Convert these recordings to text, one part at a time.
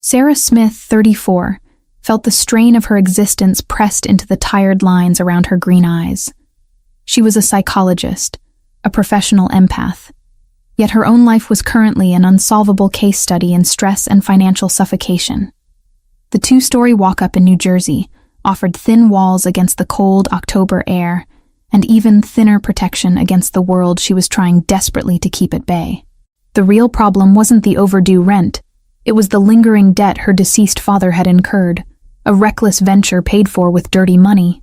Sarah Smith, 34, felt the strain of her existence pressed into the tired lines around her green eyes. She was a psychologist, a professional empath. Yet her own life was currently an unsolvable case study in stress and financial suffocation. The two-story walk-up in New Jersey offered thin walls against the cold October air and even thinner protection against the world she was trying desperately to keep at bay. The real problem wasn't the overdue rent. It was the lingering debt her deceased father had incurred, a reckless venture paid for with dirty money.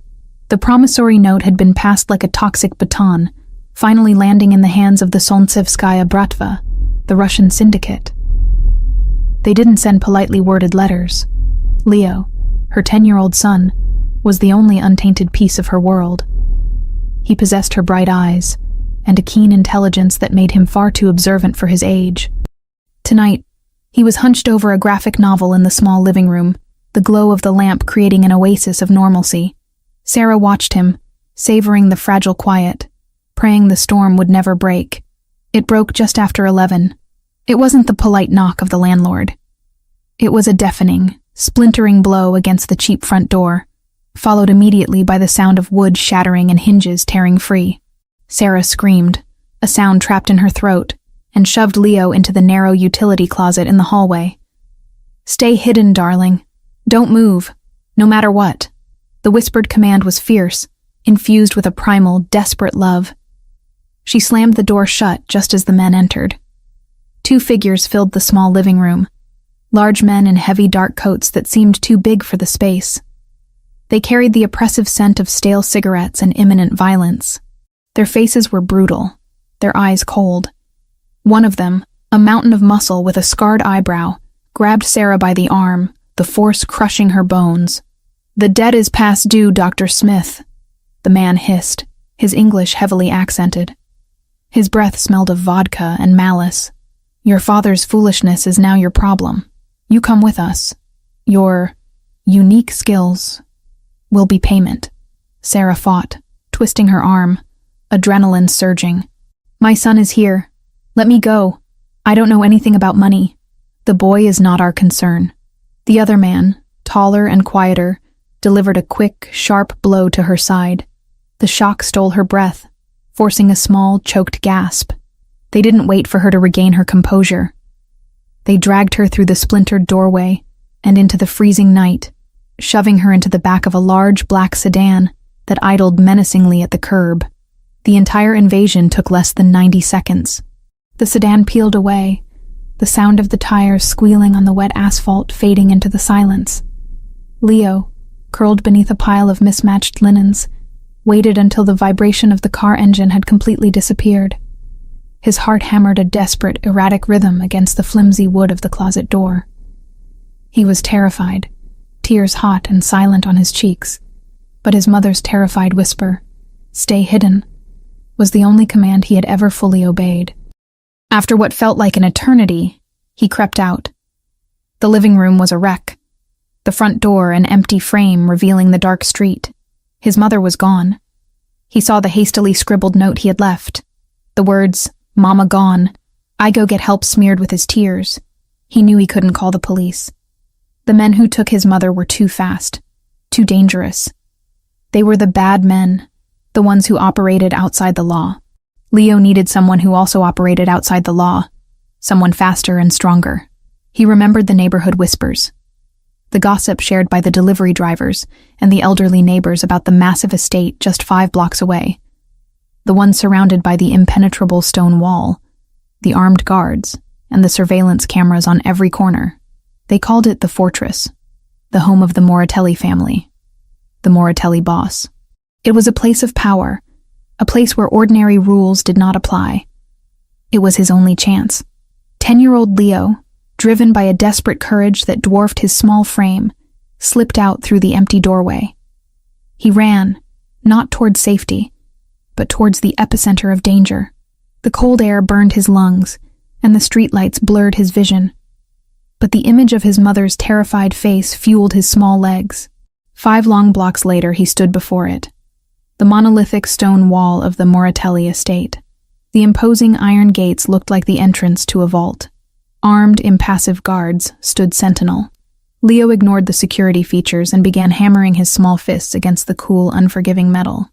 The promissory note had been passed like a toxic baton, finally landing in the hands of the Solntsevskaya Bratva, the Russian syndicate. They didn't send politely worded letters. Leo, her 10-year-old son, was the only untainted piece of her world. He possessed her bright eyes and a keen intelligence that made him far too observant for his age. Tonight, he was hunched over a graphic novel in the small living room, the glow of the lamp creating an oasis of normalcy. Sarah watched him, savoring the fragile quiet, praying the storm would never break. It broke just after 11. It wasn't the polite knock of the landlord. It was a deafening, splintering blow against the cheap front door, followed immediately by the sound of wood shattering and hinges tearing free. Sarah screamed, a sound trapped in her throat, and shoved Leo into the narrow utility closet in the hallway. "Stay hidden, darling. Don't move, no matter what." The whispered command was fierce, infused with a primal, desperate love. She slammed the door shut just as the men entered. Two figures filled the small living room, large men in heavy dark coats that seemed too big for the space. They carried the oppressive scent of stale cigarettes and imminent violence. Their faces were brutal, their eyes cold. One of them, a mountain of muscle with a scarred eyebrow, grabbed Sarah by the arm, the force crushing her bones. "The debt is past due, Dr. Smith," the man hissed, his English heavily accented. His breath smelled of vodka and malice. "Your father's foolishness is now your problem. You come with us. Your unique skills will be payment." Sarah fought, twisting her arm, adrenaline surging. "My son is here. Let me go. I don't know anything about money. The boy is not our concern." The other man, taller and quieter, delivered a quick, sharp blow to her side. The shock stole her breath, forcing a small, choked gasp. They didn't wait for her to regain her composure. They dragged her through the splintered doorway and into the freezing night, shoving her into the back of a large black sedan that idled menacingly at the curb. The entire invasion took less than 90 seconds. The sedan peeled away, the sound of the tires squealing on the wet asphalt fading into the silence. Leo, curled beneath a pile of mismatched linens, waited until the vibration of the car engine had completely disappeared. His heart hammered a desperate, erratic rhythm against the flimsy wood of the closet door. He was terrified, tears hot and silent on his cheeks, but his mother's terrified whisper, "Stay hidden," was the only command he had ever fully obeyed. After what felt like an eternity, he crept out. The living room was a wreck. The front door an empty frame revealing the dark street. His mother was gone. He saw the hastily scribbled note he had left. The words, "Mama gone, I go get help" smeared with his tears. He knew he couldn't call the police. The men who took his mother were too fast, too dangerous. They were the bad men, the ones who operated outside the law. Leo needed someone who also operated outside the law, someone faster and stronger. He remembered the neighborhood whispers, the gossip shared by the delivery drivers and the elderly neighbors about the massive estate just 5 blocks away, the one surrounded by the impenetrable stone wall, the armed guards, and the surveillance cameras on every corner. They called it the fortress, the home of the Moratelli family, the Moratelli boss. It was a place of power, a place where ordinary rules did not apply. It was his only chance. 10-year-old Leo, driven by a desperate courage that dwarfed his small frame, slipped out through the empty doorway. He ran, not towards safety, but towards the epicenter of danger. The cold air burned his lungs, and the streetlights blurred his vision. But the image of his mother's terrified face fueled his small legs. 5 long blocks later, he stood before it. The monolithic stone wall of the Moratelli estate. The imposing iron gates looked like the entrance to a vault. Armed, impassive guards stood sentinel. Leo ignored the security features and began hammering his small fists against the cool, unforgiving metal.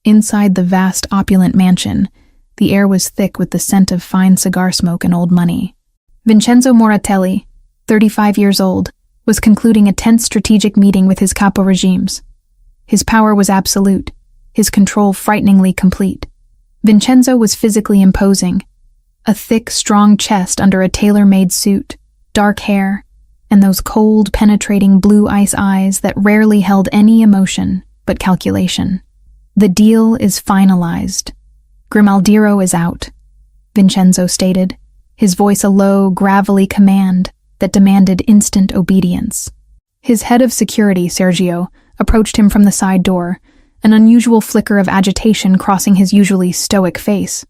Inside the vast, opulent mansion, the air was thick with the scent of fine cigar smoke and old money. Vincenzo Moratelli, 35 years old, was concluding a tense strategic meeting with his capo regimes. His power was absolute, his control frighteningly complete. Vincenzo was physically imposing. A thick, strong chest under a tailor-made suit, dark hair, and those cold, penetrating blue ice eyes that rarely held any emotion but calculation. The deal is finalized. Grimaldiro is out, Vincenzo stated, his voice a low, gravelly command that demanded instant obedience. His head of security, Sergio, approached him from the side door, an unusual flicker of agitation crossing his usually stoic face.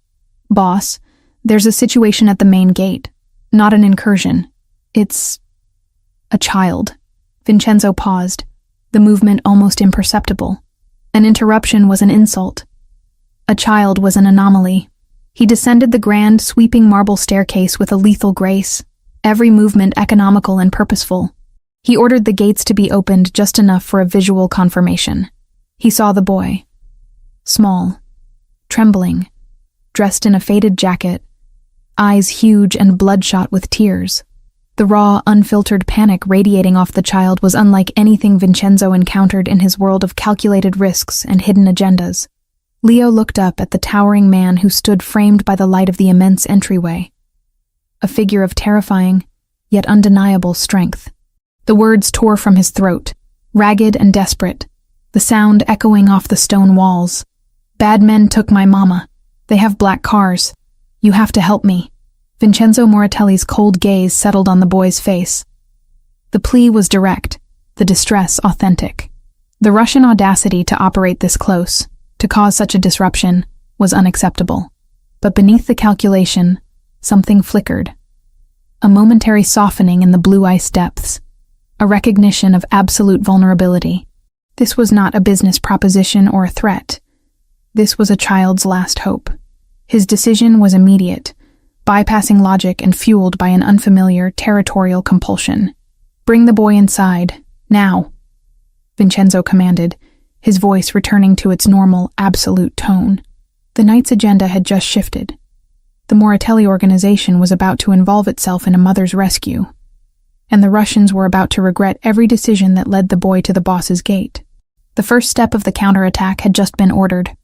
"Boss, there's a situation at the main gate. Not an incursion. It's a child." Vincenzo paused, the movement almost imperceptible. An interruption was an insult. A child was an anomaly. He descended the grand, sweeping marble staircase with a lethal grace, every movement economical and purposeful. He ordered the gates to be opened just enough for a visual confirmation. He saw the boy. Small, trembling, dressed in a faded jacket, eyes huge and bloodshot with tears. The raw, unfiltered panic radiating off the child was unlike anything Vincenzo encountered in his world of calculated risks and hidden agendas. Leo looked up at the towering man who stood framed by the light of the immense entryway. A figure of terrifying, yet undeniable strength. The words tore from his throat, ragged and desperate, the sound echoing off the stone walls. "Bad men took my mama. They have black cars. You have to help me." Vincenzo Moratelli's cold gaze settled on the boy's face. The plea was direct, the distress authentic. The Russian audacity to operate this close, to cause such a disruption, was unacceptable. But beneath the calculation, something flickered. A momentary softening in the blue ice depths, a recognition of absolute vulnerability. This was not a business proposition or a threat. This was a child's last hope. His decision was immediate, bypassing logic and fueled by an unfamiliar, territorial compulsion. "Bring the boy inside, now," Vincenzo commanded, his voice returning to its normal, absolute tone. The night's agenda had just shifted. The Moratelli organization was about to involve itself in a mother's rescue, and the Russians were about to regret every decision that led the boy to the boss's gate. The first step of the counterattack had just been ordered.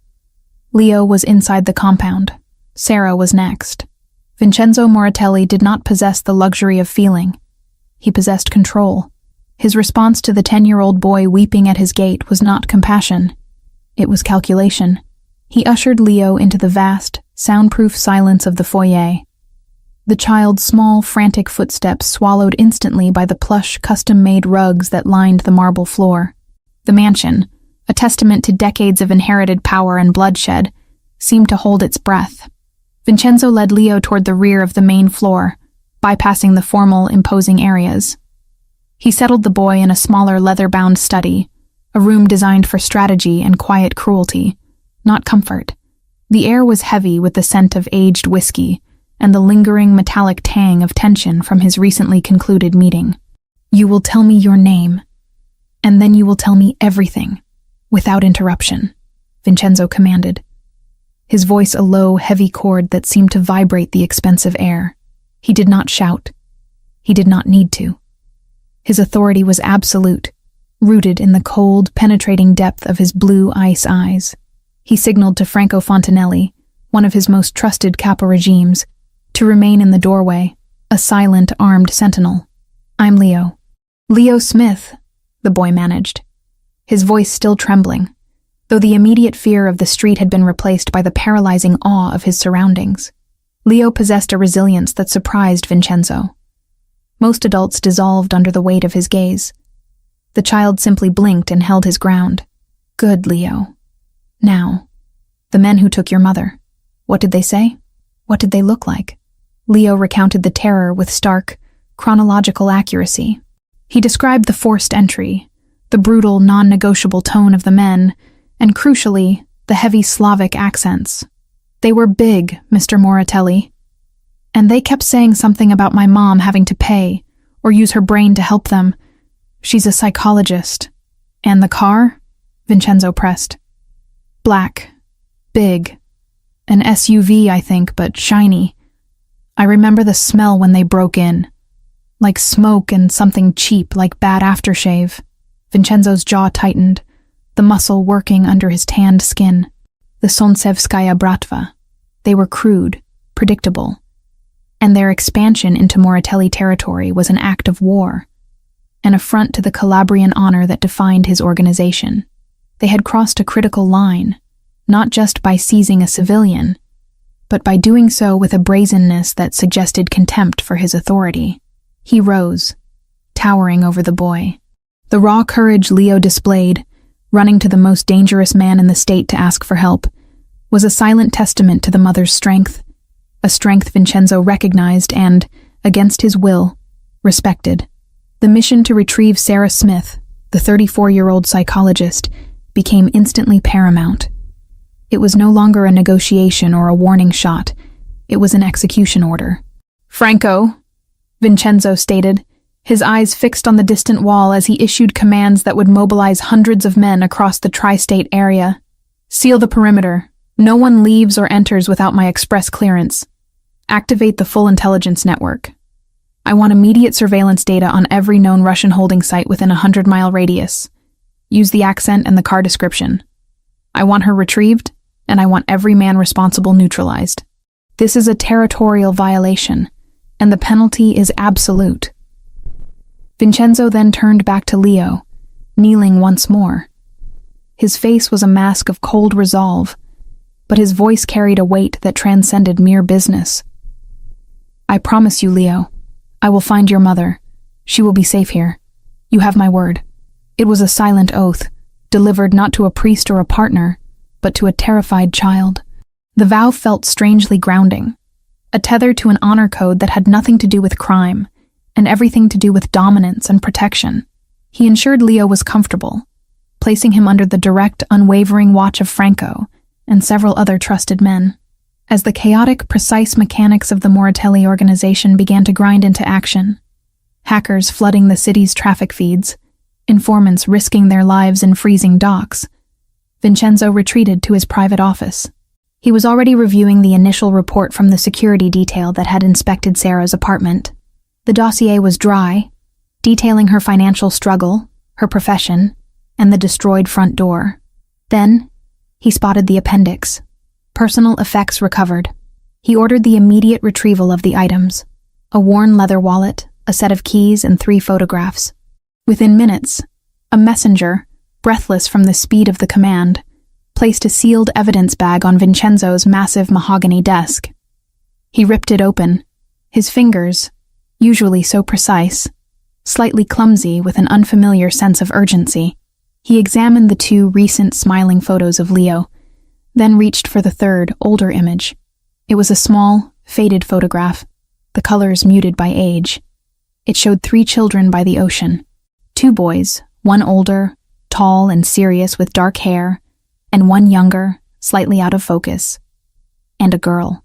Leo was inside the compound. Sarah was next. Vincenzo Moratelli did not possess the luxury of feeling. He possessed control. His response to the 10-year-old boy weeping at his gate was not compassion. It was calculation. He ushered Leo into the vast, soundproof silence of the foyer. The child's small, frantic footsteps swallowed instantly by the plush, custom-made rugs that lined the marble floor. The mansion, a testament to decades of inherited power and bloodshed, seemed to hold its breath. Vincenzo led Leo toward the rear of the main floor, bypassing the formal, imposing areas. He settled the boy in a smaller leather-bound study, a room designed for strategy and quiet cruelty, not comfort. The air was heavy with the scent of aged whiskey and the lingering metallic tang of tension from his recently concluded meeting. "You will tell me your name, and then you will tell me everything, without interruption," Vincenzo commanded, his voice a low, heavy chord that seemed to vibrate the expensive air. He did not shout. He did not need to. His authority was absolute, rooted in the cold, penetrating depth of his blue ice eyes. He signaled to Franco Fontanelli, one of his most trusted capo regimes, to remain in the doorway, a silent, armed sentinel. "I'm Leo." "Leo Smith," the boy managed, his voice still trembling, though the immediate fear of the street had been replaced by the paralyzing awe of his surroundings. Leo possessed a resilience that surprised Vincenzo. Most adults dissolved under the weight of his gaze. The child simply blinked and held his ground. "Good, Leo. Now, the men who took your mother. What did they say? What did they look like?" Leo recounted the terror with stark, chronological accuracy. He described the forced entry, the brutal, non-negotiable tone of the men, and crucially, the heavy Slavic accents. "They were big, Mr. Moratelli." And they kept saying something about my mom having to pay or use her brain to help them. She's a psychologist. And the car? Vincenzo pressed. Black. Big. An SUV, I think, but shiny. I remember the smell when they broke in. Like smoke and something cheap, like bad aftershave. Vincenzo's jaw tightened, the muscle working under his tanned skin. The Solntsevskaya Bratva. They were crude, predictable. And their expansion into Moratelli territory was an act of war, an affront to the Calabrian honor that defined his organization. They had crossed a critical line, not just by seizing a civilian, but by doing so with a brazenness that suggested contempt for his authority. He rose, towering over the boy. The raw courage Leo displayed, running to the most dangerous man in the state to ask for help, was a silent testament to the mother's strength, a strength Vincenzo recognized and, against his will, respected. The mission to retrieve Sarah Smith, the 34-year-old psychologist, became instantly paramount. It was no longer a negotiation or a warning shot. It was an execution order. Franco, Vincenzo stated, his eyes fixed on the distant wall as he issued commands that would mobilize hundreds of men across the tri-state area. Seal the perimeter. No one leaves or enters without my express clearance. Activate the full intelligence network. I want immediate surveillance data on every known Russian holding site within a 100-mile radius. Use the accent and the car description. I want her retrieved, and I want every man responsible neutralized. This is a territorial violation, and the penalty is absolute. Vincenzo then turned back to Leo, kneeling once more. His face was a mask of cold resolve, but his voice carried a weight that transcended mere business. I promise you, Leo, I will find your mother. She will be safe here. You have my word. It was a silent oath, delivered not to a priest or a partner, but to a terrified child. The vow felt strangely grounding, a tether to an honor code that had nothing to do with crime, and everything to do with dominance and protection. He ensured Leo was comfortable, placing him under the direct, unwavering watch of Franco and several other trusted men. As the chaotic, precise mechanics of the Moratelli organization began to grind into action, hackers flooding the city's traffic feeds, informants risking their lives in freezing docks, Vincenzo retreated to his private office. He was already reviewing the initial report from the security detail that had inspected Sarah's apartment. The dossier was dry, detailing her financial struggle, her profession, and the destroyed front door. Then, he spotted the appendix. Personal effects recovered. He ordered the immediate retrieval of the items: a worn leather wallet, a set of keys, and 3 photographs. Within minutes, a messenger, breathless from the speed of the command, placed a sealed evidence bag on Vincenzo's massive mahogany desk. He ripped it open, his fingers, usually so precise, slightly clumsy with an unfamiliar sense of urgency. He examined the 2 recent smiling photos of Leo, then reached for the 3rd, older image. It was a small, faded photograph, the colors muted by age. It showed 3 children by the ocean. 2 boys, one older, tall and serious with dark hair, and one younger, slightly out of focus. And a girl.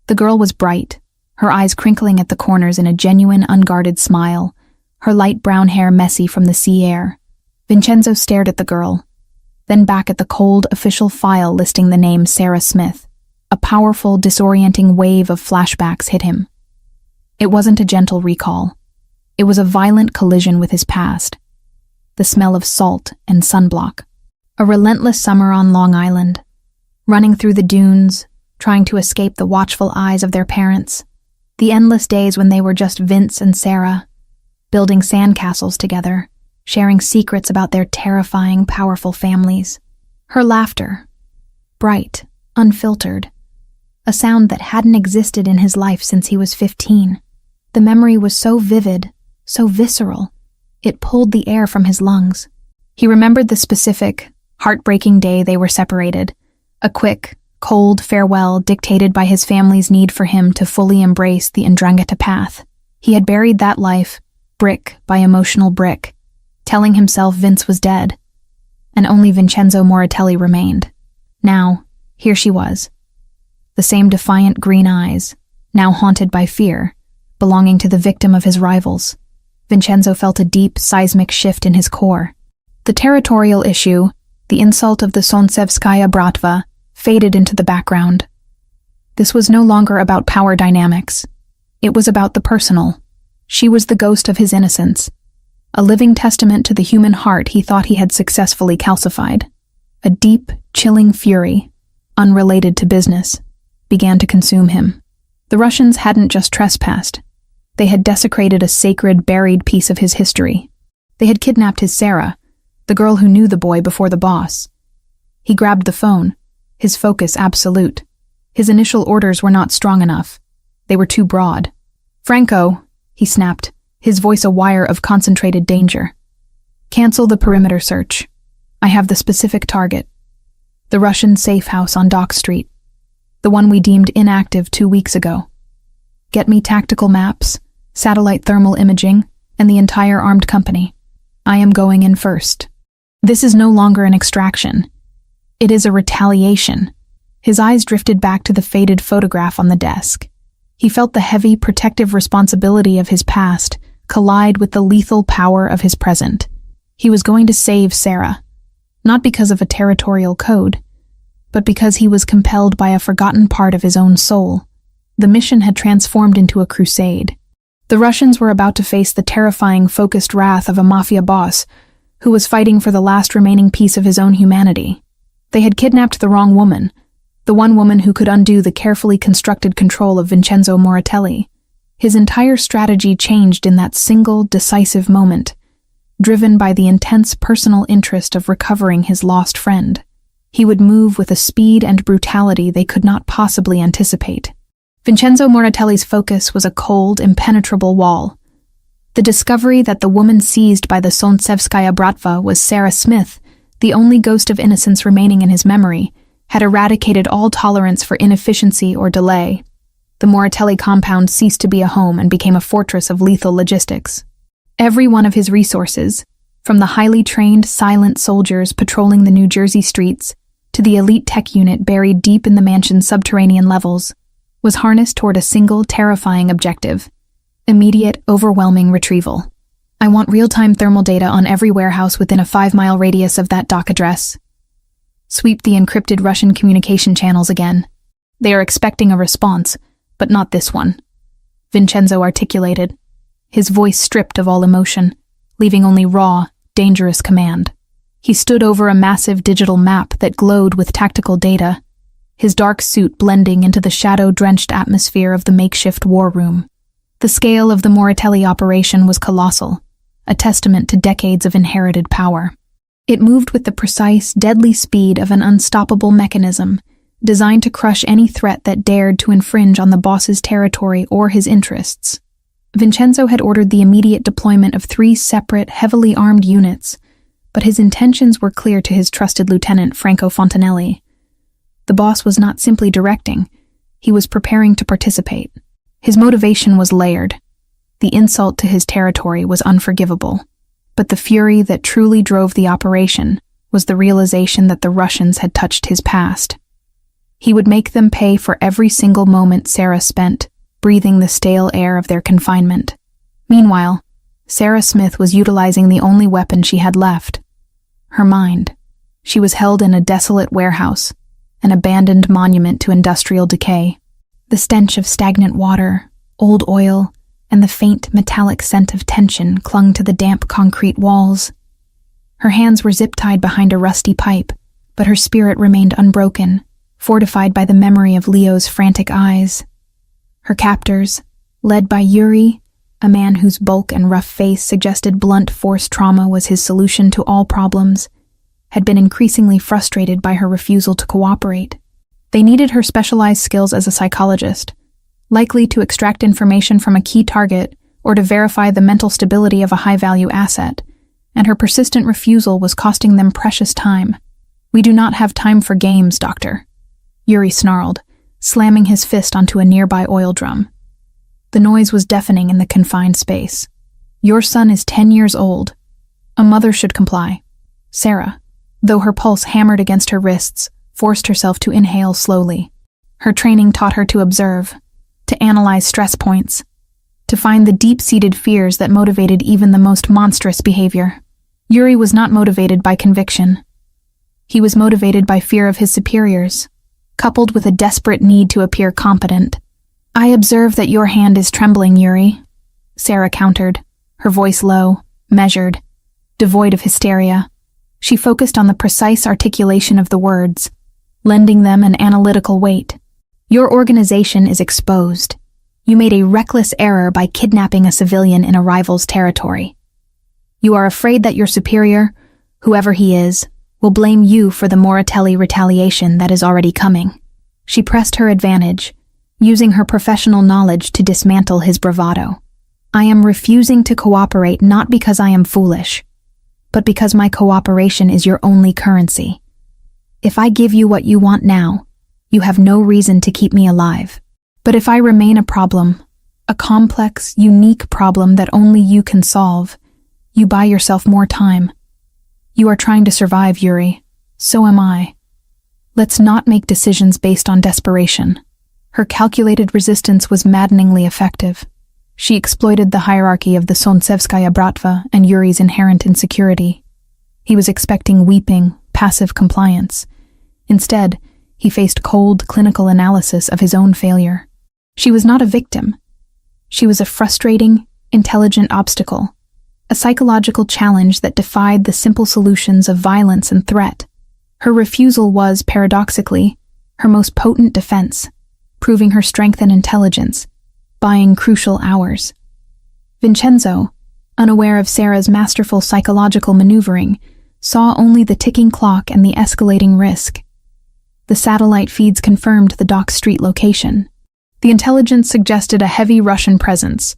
The girl was bright, her eyes crinkling at the corners in a genuine, unguarded smile, her light brown hair messy from the sea air. Vincenzo stared at the girl, then back at the cold official file listing the name Sarah Smith. A powerful, disorienting wave of flashbacks hit him. It wasn't a gentle recall. It was a violent collision with his past. The smell of salt and sunblock. A relentless summer on Long Island. Running through the dunes, trying to escape the watchful eyes of their parents. The endless days when they were just Vince and Sarah, building sandcastles together, sharing secrets about their terrifying, powerful families. Her laughter, bright, unfiltered, a sound that hadn't existed in his life since he was 15. The memory was so vivid, so visceral, it pulled the air from his lungs. He remembered the specific, heartbreaking day they were separated, a quick, cold farewell dictated by his family's need for him to fully embrace the Ndrangheta path. He had buried that life, brick by emotional brick, telling himself Vince was dead, and only Vincenzo Moratelli remained. Now, here she was. The same defiant green eyes, now haunted by fear, belonging to the victim of his rivals. Vincenzo felt a deep, seismic shift in his core. The territorial issue, the insult of the Solntsevskaya Bratva, faded into the background. This was no longer about power dynamics. It was about the personal. She was the ghost of his innocence, a living testament to the human heart he thought he had successfully calcified. A deep, chilling fury, unrelated to business, began to consume him. The Russians hadn't just trespassed. They had desecrated a sacred, buried piece of his history. They had kidnapped his Sarah, the girl who knew the boy before the boss. He grabbed the phone, his focus absolute. His initial orders were not strong enough. They were too broad. "Franco," he snapped, his voice a wire of concentrated danger. "Cancel the perimeter search. I have the specific target. The Russian safe house on Dock Street. The one we deemed inactive 2 weeks ago. Get me tactical maps, satellite thermal imaging, and the entire armed company. I am going in first." This is no longer an extraction. It is a retaliation. His eyes drifted back to the faded photograph on the desk. He felt the heavy, protective responsibility of his past collide with the lethal power of his present. He was going to save Sarah, not because of a territorial code, but because he was compelled by a forgotten part of his own soul. The mission had transformed into a crusade. The Russians were about to face the terrifying, focused wrath of a mafia boss who was fighting for the last remaining piece of his own humanity. They had kidnapped the wrong woman, the one woman who could undo the carefully constructed control of Vincenzo Moratelli. His entire strategy changed in that single, decisive moment, driven by the intense personal interest of recovering his lost friend. He would move with a speed and brutality they could not possibly anticipate. Vincenzo Moratelli's focus was a cold, impenetrable wall. The discovery that the woman seized by the Solntsevskaya Bratva was Sarah Smith, the only ghost of innocence remaining in his memory, had eradicated all tolerance for inefficiency or delay. The Moratelli compound ceased to be a home and became a fortress of lethal logistics. Every one of his resources, from the highly trained, silent soldiers patrolling the New Jersey streets to the elite tech unit buried deep in the mansion's subterranean levels, was harnessed toward a single, terrifying objective: immediate, overwhelming retrieval. "I want real-time thermal data on every warehouse within a 5-mile radius of that dock address. Sweep the encrypted Russian communication channels again. They are expecting a response, but not this one," Vincenzo articulated, his voice stripped of all emotion, leaving only raw, dangerous command. He stood over a massive digital map that glowed with tactical data, his dark suit blending into the shadow-drenched atmosphere of the makeshift war room. The scale of the Moratelli operation was colossal, a testament to decades of inherited power. It moved with the precise, deadly speed of an unstoppable mechanism, designed to crush any threat that dared to infringe on the boss's territory or his interests. Vincenzo had ordered the immediate deployment of 3 separate, heavily armed units, but his intentions were clear to his trusted lieutenant, Franco Fontanelli. The boss was not simply directing, he was preparing to participate. His motivation was layered. The insult to his territory was unforgivable, but the fury that truly drove the operation was the realization that the Russians had touched his past. He would make them pay for every single moment Sarah spent breathing the stale air of their confinement. Meanwhile, Sarah Smith was utilizing the only weapon she had left: her mind. She was held in a desolate warehouse, an abandoned monument to industrial decay. The stench of stagnant water, old oil, and the faint metallic scent of tension clung to the damp concrete walls. Her hands were zip-tied behind a rusty pipe, but her spirit remained unbroken, fortified by the memory of Leo's frantic eyes. Her captors, led by Yuri, a man whose bulk and rough face suggested blunt force trauma was his solution to all problems, had been increasingly frustrated by her refusal to cooperate. They needed her specialized skills as a psychologist, likely to extract information from a key target or to verify the mental stability of a high-value asset, and her persistent refusal was costing them precious time. "We do not have time for games, Doctor," Yuri snarled, slamming his fist onto a nearby oil drum. The noise was deafening in the confined space. "Your son is 10 years old. A mother should comply." Sarah, though her pulse hammered against her wrists, forced herself to inhale slowly. Her training taught her to observe, to analyze stress points, to find the deep-seated fears that motivated even the most monstrous behavior. Yuri was not motivated by conviction. He was motivated by fear of his superiors, coupled with a desperate need to appear competent. "I observe that your hand is trembling, Yuri," Sarah countered, her voice low, measured, devoid of hysteria. She focused on the precise articulation of the words, lending them an analytical weight. "Your organization is exposed. You made a reckless error by kidnapping a civilian in a rival's territory. You are afraid that your superior, whoever he is, will blame you for the Moratelli retaliation that is already coming." She pressed her advantage, using her professional knowledge to dismantle his bravado. "I am refusing to cooperate not because I am foolish, but because my cooperation is your only currency. If I give you what you want now, you have no reason to keep me alive. But if I remain a problem, a complex, unique problem that only you can solve, you buy yourself more time. You are trying to survive, Yuri. So am I. Let's not make decisions based on desperation." Her calculated resistance was maddeningly effective. She exploited the hierarchy of the Solntsevskaya Bratva and Yuri's inherent insecurity. He was expecting weeping, passive compliance. Instead, he faced cold, clinical analysis of his own failure. She was not a victim. She was a frustrating, intelligent obstacle, a psychological challenge that defied the simple solutions of violence and threat. Her refusal was, paradoxically, her most potent defense, proving her strength and intelligence, buying crucial hours. Vincenzo, unaware of Sarah's masterful psychological maneuvering, saw only the ticking clock and the escalating risk. The satellite feeds confirmed the Dock Street location. The intelligence suggested a heavy Russian presence,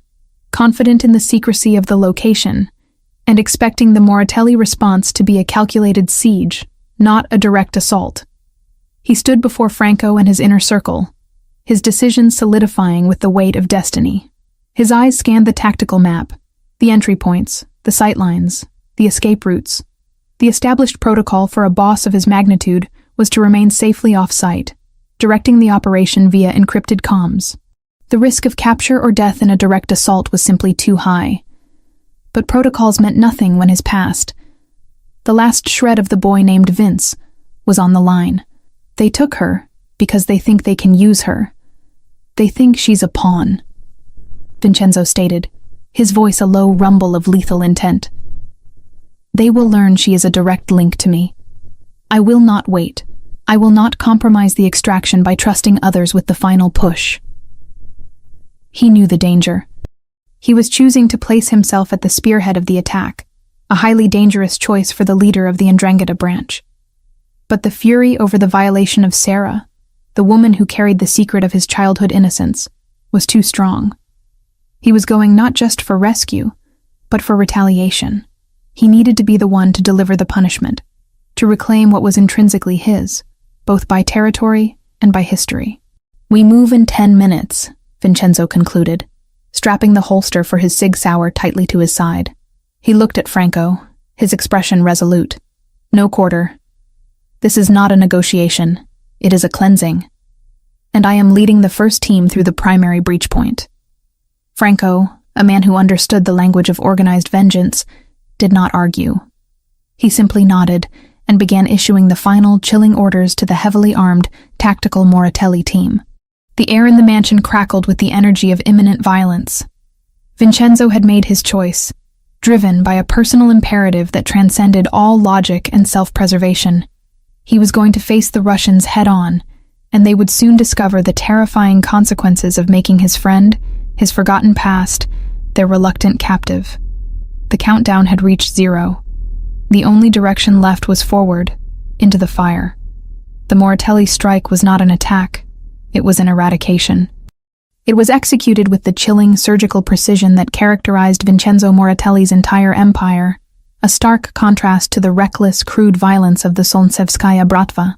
confident in the secrecy of the location, and expecting the Moratelli response to be a calculated siege, not a direct assault. He stood before Franco and his inner circle, his decision solidifying with the weight of destiny. His eyes scanned the tactical map, the entry points, the sightlines, the escape routes. The established protocol for a boss of his magnitude was to remain safely off-site, directing the operation via encrypted comms. The risk of capture or death in a direct assault was simply too high. But protocols meant nothing when his past, the last shred of the boy named Vince, was on the line. They took her because they think they can use her. They think she's a pawn, Vincenzo stated, his voice a low rumble of lethal intent. They will learn she is a direct link to me. I will not wait. I will not compromise the extraction by trusting others with the final push. He knew the danger. He was choosing to place himself at the spearhead of the attack, a highly dangerous choice for the leader of the Ndrangheta branch. But the fury over the violation of Sarah, the woman who carried the secret of his childhood innocence, was too strong. He was going not just for rescue, but for retaliation. He needed to be the one to deliver the punishment, to reclaim what was intrinsically his, both by territory and by history. We move in 10 minutes, Vincenzo concluded, strapping the holster for his Sig Sauer tightly to his side. He looked at Franco, his expression resolute. No quarter. This is not a negotiation. It is a cleansing. And I am leading the first team through the primary breach point. Franco, a man who understood the language of organized vengeance, did not argue. He simply nodded and began issuing the final chilling orders to the heavily armed, tactical Moratelli team. The air in the mansion crackled with the energy of imminent violence. Vincenzo had made his choice, driven by a personal imperative that transcended all logic and self-preservation. He was going to face the Russians head-on, and they would soon discover the terrifying consequences of making his friend, his forgotten past, their reluctant captive. The countdown had reached 0. The only direction left was forward, into the fire. The Moratelli strike was not an attack. It was an eradication. It was executed with the chilling surgical precision that characterized Vincenzo Moratelli's entire empire, a stark contrast to the reckless, crude violence of the Solntsevskaya Bratva.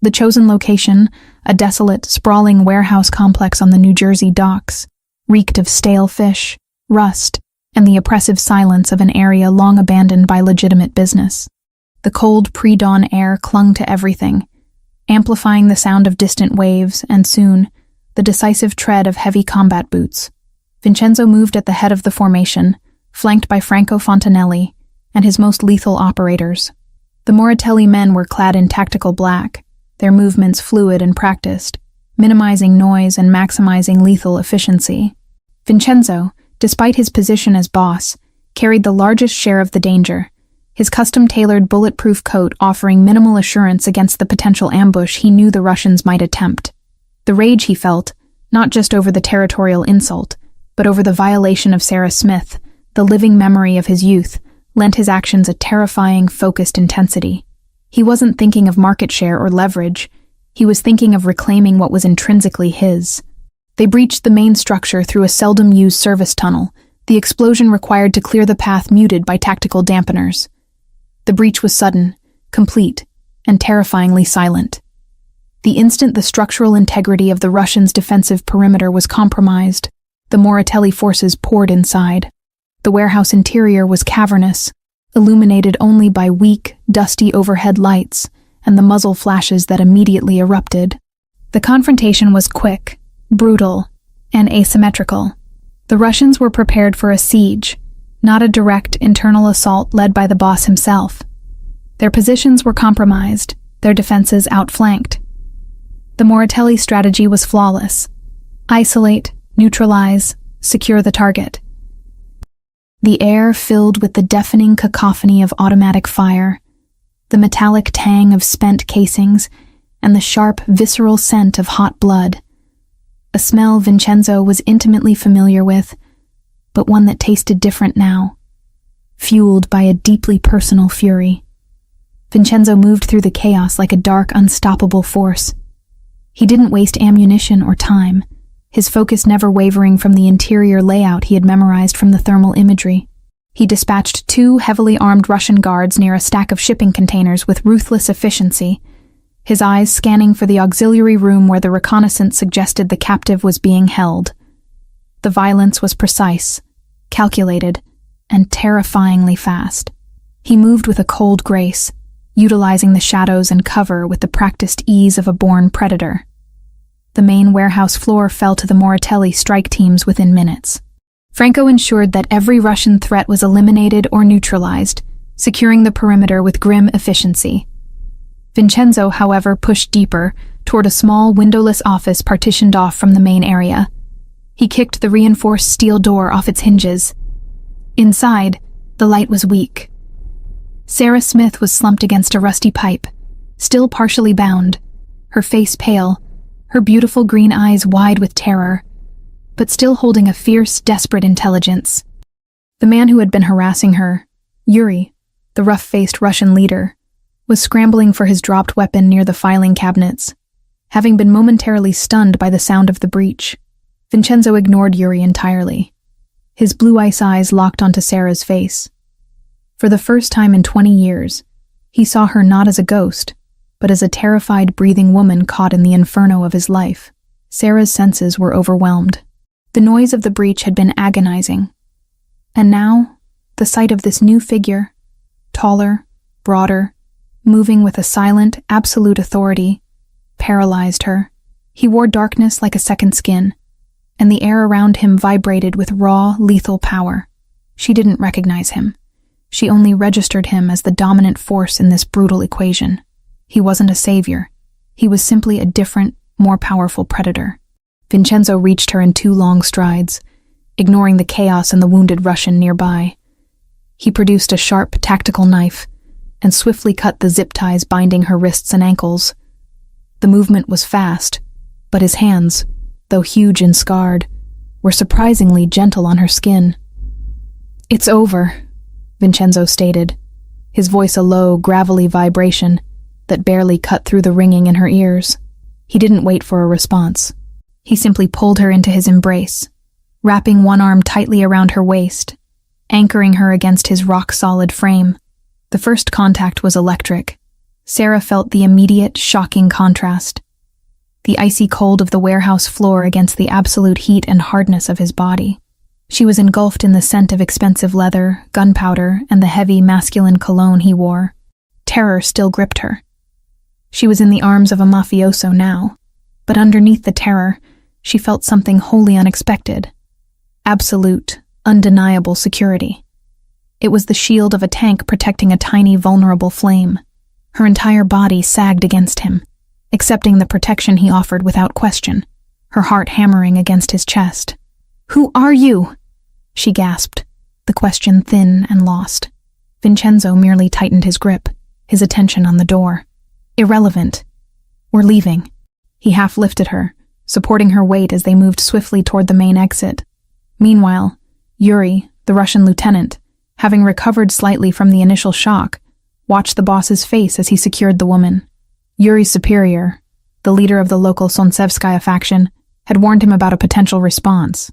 The chosen location, a desolate, sprawling warehouse complex on the New Jersey docks, reeked of stale fish, rust, and the oppressive silence of an area long abandoned by legitimate business. The cold pre-dawn air clung to everything, amplifying the sound of distant waves, and soon, the decisive tread of heavy combat boots. Vincenzo moved at the head of the formation, flanked by Franco Fontanelli and his most lethal operators. The Moratelli men were clad in tactical black, their movements fluid and practiced, minimizing noise and maximizing lethal efficiency. Vincenzo, despite his position as boss, carried the largest share of the danger, his custom-tailored bulletproof coat offering minimal assurance against the potential ambush he knew the Russians might attempt. The rage he felt, not just over the territorial insult, but over the violation of Sarah Smith, the living memory of his youth, lent his actions a terrifying, focused intensity. He wasn't thinking of market share or leverage. He was thinking of reclaiming what was intrinsically his. They breached the main structure through a seldom-used service tunnel, the explosion required to clear the path muted by tactical dampeners. The breach was sudden, complete, and terrifyingly silent. The instant the structural integrity of the Russians' defensive perimeter was compromised, the Moratelli forces poured inside. The warehouse interior was cavernous, illuminated only by weak, dusty overhead lights and the muzzle flashes that immediately erupted. The confrontation was quick, brutal, and asymmetrical. The Russians were prepared for a siege, not a direct internal assault led by the boss himself. Their positions were compromised, their defenses outflanked. The Moratelli strategy was flawless. Isolate, neutralize, secure the target. The air filled with the deafening cacophony of automatic fire, the metallic tang of spent casings, and the sharp, visceral scent of hot blood. A smell Vincenzo was intimately familiar with, but one that tasted different now, fueled by a deeply personal fury. Vincenzo moved through the chaos like a dark, unstoppable force. He didn't waste ammunition or time, his focus never wavering from the interior layout he had memorized from the thermal imagery. He dispatched 2 heavily armed Russian guards near a stack of shipping containers with ruthless efficiency, his eyes scanning for the auxiliary room where the reconnaissance suggested the captive was being held. The violence was precise, calculated, and terrifyingly fast. He moved with a cold grace, utilizing the shadows and cover with the practiced ease of a born predator. The main warehouse floor fell to the Moratelli strike teams within minutes. Franco ensured that every Russian threat was eliminated or neutralized, securing the perimeter with grim efficiency. Vincenzo, however, pushed deeper, toward a small, windowless office partitioned off from the main area. He kicked the reinforced steel door off its hinges. Inside, the light was weak. Sarah Smith was slumped against a rusty pipe, still partially bound, her face pale, her beautiful green eyes wide with terror, but still holding a fierce, desperate intelligence. The man who had been harassing her, Yuri, the rough-faced Russian leader, was scrambling for his dropped weapon near the filing cabinets. Having been momentarily stunned by the sound of the breach, Vincenzo ignored Yuri entirely. His blue ice eyes locked onto Sarah's face. For the first time in 20 years, he saw her not as a ghost, but as a terrified, breathing woman caught in the inferno of his life. Sarah's senses were overwhelmed. The noise of the breach had been agonizing. And now, the sight of this new figure, taller, broader, moving with a silent, absolute authority, paralyzed her. He wore darkness like a second skin, and the air around him vibrated with raw, lethal power. She didn't recognize him. She only registered him as the dominant force in this brutal equation. He wasn't a savior. He was simply a different, more powerful predator. Vincenzo reached her in 2 long strides, ignoring the chaos and the wounded Russian nearby. He produced a sharp, tactical knife and swiftly cut the zip ties binding her wrists and ankles. The movement was fast, but his hands, though huge and scarred, were surprisingly gentle on her skin. "It's over," Vincenzo stated, his voice a low, gravelly vibration that barely cut through the ringing in her ears. He didn't wait for a response. He simply pulled her into his embrace, wrapping one arm tightly around her waist, anchoring her against his rock-solid frame. The first contact was electric. Sarah felt the immediate, shocking contrast. The icy cold of the warehouse floor against the absolute heat and hardness of his body. She was engulfed in the scent of expensive leather, gunpowder, and the heavy, masculine cologne he wore. Terror still gripped her. She was in the arms of a mafioso now, but underneath the terror, she felt something wholly unexpected. Absolute, undeniable security. It was the shield of a tank protecting a tiny, vulnerable flame. Her entire body sagged against him, accepting the protection he offered without question, her heart hammering against his chest. "Who are you?" she gasped, the question thin and lost. Vincenzo merely tightened his grip, his attention on the door. "Irrelevant. We're leaving." He half lifted her, supporting her weight as they moved swiftly toward the main exit. Meanwhile, Yuri, the Russian lieutenant, having recovered slightly from the initial shock, watched the boss's face as he secured the woman. Yuri's superior, the leader of the local Sontsevskaya faction, had warned him about a potential response,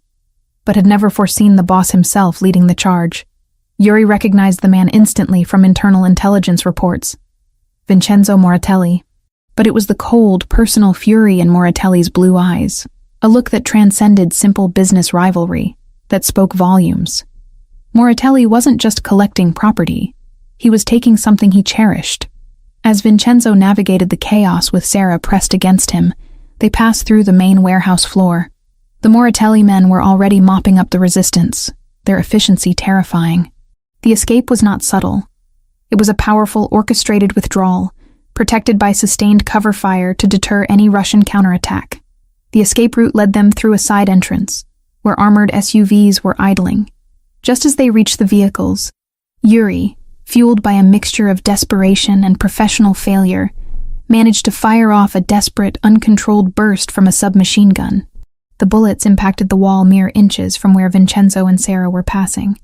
but had never foreseen the boss himself leading the charge. Yuri recognized the man instantly from internal intelligence reports. Vincenzo Moratelli. But it was the cold, personal fury in Moratelli's blue eyes, a look that transcended simple business rivalry, that spoke volumes. Moratelli wasn't just collecting property, he was taking something he cherished. As Vincenzo navigated the chaos with Sarah pressed against him, they passed through the main warehouse floor. The Moratelli men were already mopping up the resistance, their efficiency terrifying. The escape was not subtle. It was a powerful, orchestrated withdrawal, protected by sustained cover fire to deter any Russian counterattack. The escape route led them through a side entrance, where armored SUVs were idling. Just as they reached the vehicles, Yuri, fueled by a mixture of desperation and professional failure, managed to fire off a desperate, uncontrolled burst from a submachine gun. The bullets impacted the wall mere inches from where Vincenzo and Sarah were passing,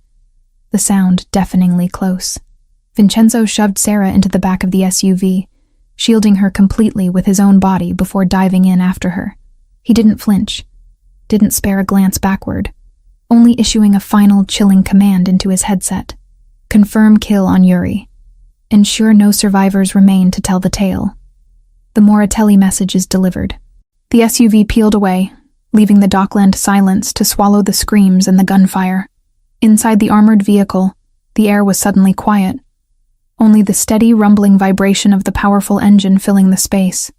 the sound deafeningly close. Vincenzo shoved Sarah into the back of the SUV, shielding her completely with his own body before diving in after her. He didn't flinch, didn't spare a glance backward, only issuing a final chilling command into his headset. Confirm kill on Yuri. Ensure no survivors remain to tell the tale. The Moratelli message is delivered. The SUV peeled away, leaving the dockland silence to swallow the screams and the gunfire. Inside the armored vehicle, the air was suddenly quiet. Only the steady, rumbling vibration of the powerful engine filling the space.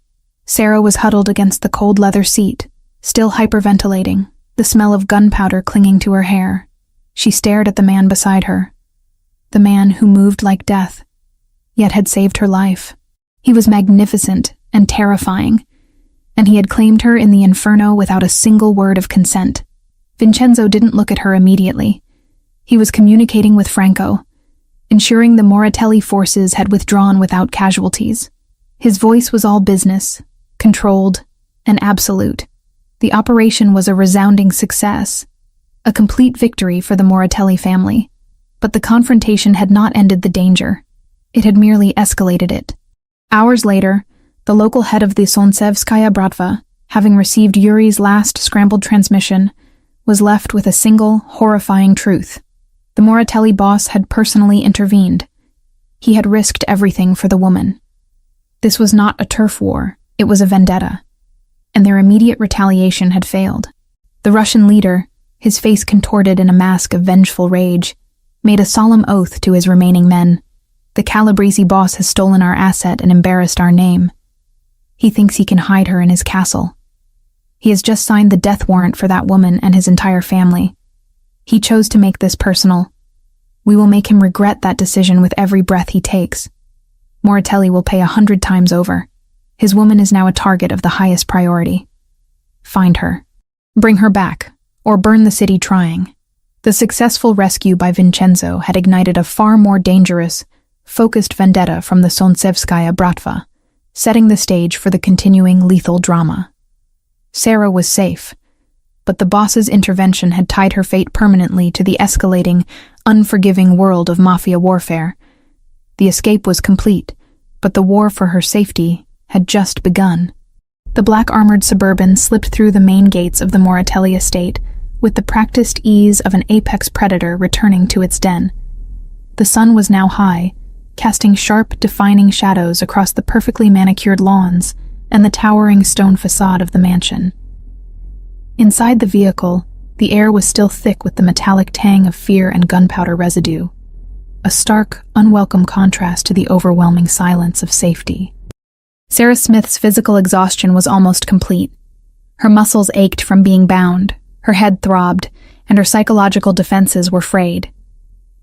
Sarah was huddled against the cold leather seat, still hyperventilating, the smell of gunpowder clinging to her hair. She stared at the man beside her. The man who moved like death, yet had saved her life. He was magnificent and terrifying, and he had claimed her in the inferno without a single word of consent. Vincenzo didn't look at her immediately. He was communicating with Franco, ensuring the Moratelli forces had withdrawn without casualties. His voice was all business, controlled, and absolute. The operation was a resounding success, a complete victory for the Moratelli family. But the confrontation had not ended the danger. It had merely escalated it. Hours later, the local head of the Sontsevskaya Bratva, having received Yuri's last scrambled transmission, was left with a single, horrifying truth. The Moratelli boss had personally intervened. He had risked everything for the woman. This was not a turf war, it was a vendetta, and their immediate retaliation had failed. The Russian leader, his face contorted in a mask of vengeful rage, made a solemn oath to his remaining men. The Calabrese boss has stolen our asset and embarrassed our name. He thinks he can hide her in his castle. He has just signed the death warrant for that woman and his entire family. He chose to make this personal. We will make him regret that decision with every breath he takes. Moratelli will pay 100 times over. His woman is now a target of the highest priority. Find her. Bring her back, or burn the city trying. The successful rescue by Vincenzo had ignited a far more dangerous, focused vendetta from the Sontsevskaya Bratva, setting the stage for the continuing lethal drama. Sarah was safe, but the boss's intervention had tied her fate permanently to the escalating, unforgiving world of mafia warfare. The escape was complete, but the war for her safety had just begun. The black-armored Suburban slipped through the main gates of the Moratelli estate, with the practiced ease of an apex predator returning to its den. The sun was now high, casting sharp, defining shadows across the perfectly manicured lawns and the towering stone facade of the mansion. Inside the vehicle, the air was still thick with the metallic tang of fear and gunpowder residue, a stark, unwelcome contrast to the overwhelming silence of safety. Sarah Smith's physical exhaustion was almost complete. Her muscles ached from being bound, her head throbbed, and her psychological defenses were frayed.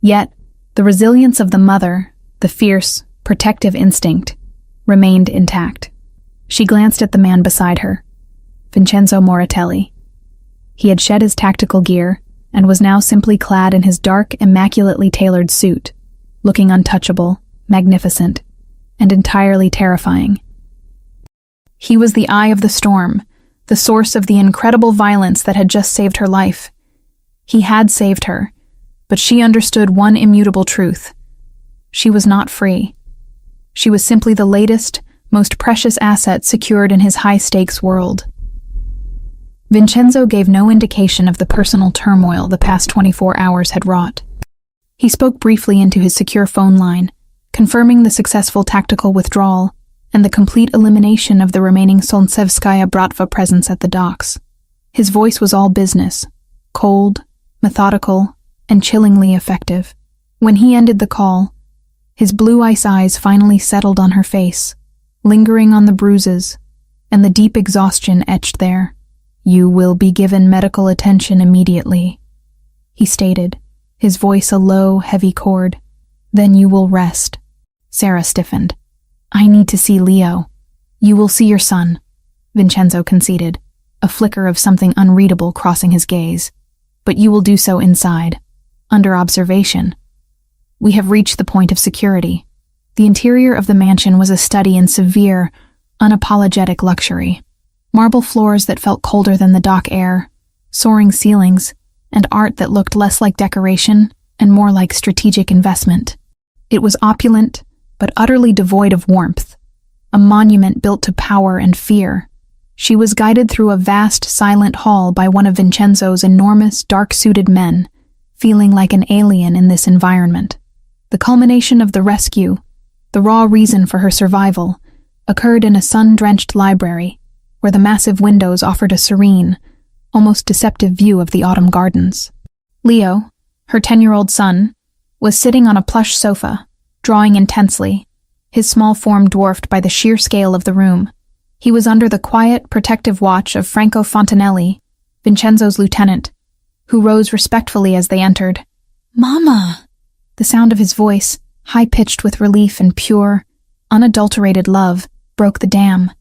Yet, the resilience of the mother, the fierce, protective instinct, remained intact. She glanced at the man beside her, Vincenzo Moratelli. He had shed his tactical gear and was now simply clad in his dark, immaculately tailored suit, looking untouchable, magnificent, and entirely terrifying. He was the eye of the storm, the source of the incredible violence that had just saved her life. He had saved her, but she understood one immutable truth. She was not free. She was simply the latest, most precious asset secured in his high-stakes world. Vincenzo gave no indication of the personal turmoil the past 24 hours had wrought. He spoke briefly into his secure phone line, confirming the successful tactical withdrawal and the complete elimination of the remaining Solntsevskaya Bratva presence at the docks. His voice was all business, cold, methodical, and chillingly effective. When he ended the call, his blue ice eyes finally settled on her face, lingering on the bruises and the deep exhaustion etched there. "You will be given medical attention immediately," he stated, his voice a low, heavy chord. "Then you will rest." Sarah stiffened. "I need to see Leo." "You will see your son," Vincenzo conceded, a flicker of something unreadable crossing his gaze. "But you will do so inside, under observation." We have reached the point of security. The interior of the mansion was a study in severe, unapologetic luxury. Marble floors that felt colder than the dock air, soaring ceilings, and art that looked less like decoration and more like strategic investment. It was opulent, but utterly devoid of warmth, a monument built to power and fear. She was guided through a vast, silent hall by one of Vincenzo's enormous, dark-suited men, feeling like an alien in this environment. The culmination of the rescue, the raw reason for her survival, occurred in a sun-drenched library, where the massive windows offered a serene, almost deceptive view of the autumn gardens. Leo, her 10-year-old son, was sitting on a plush sofa, drawing intensely, his small form dwarfed by the sheer scale of the room. He was under the quiet, protective watch of Franco Fontanelli, Vincenzo's lieutenant, who rose respectfully as they entered. "Mama!" The sound of his voice, high-pitched with relief and pure, unadulterated love, broke the dam.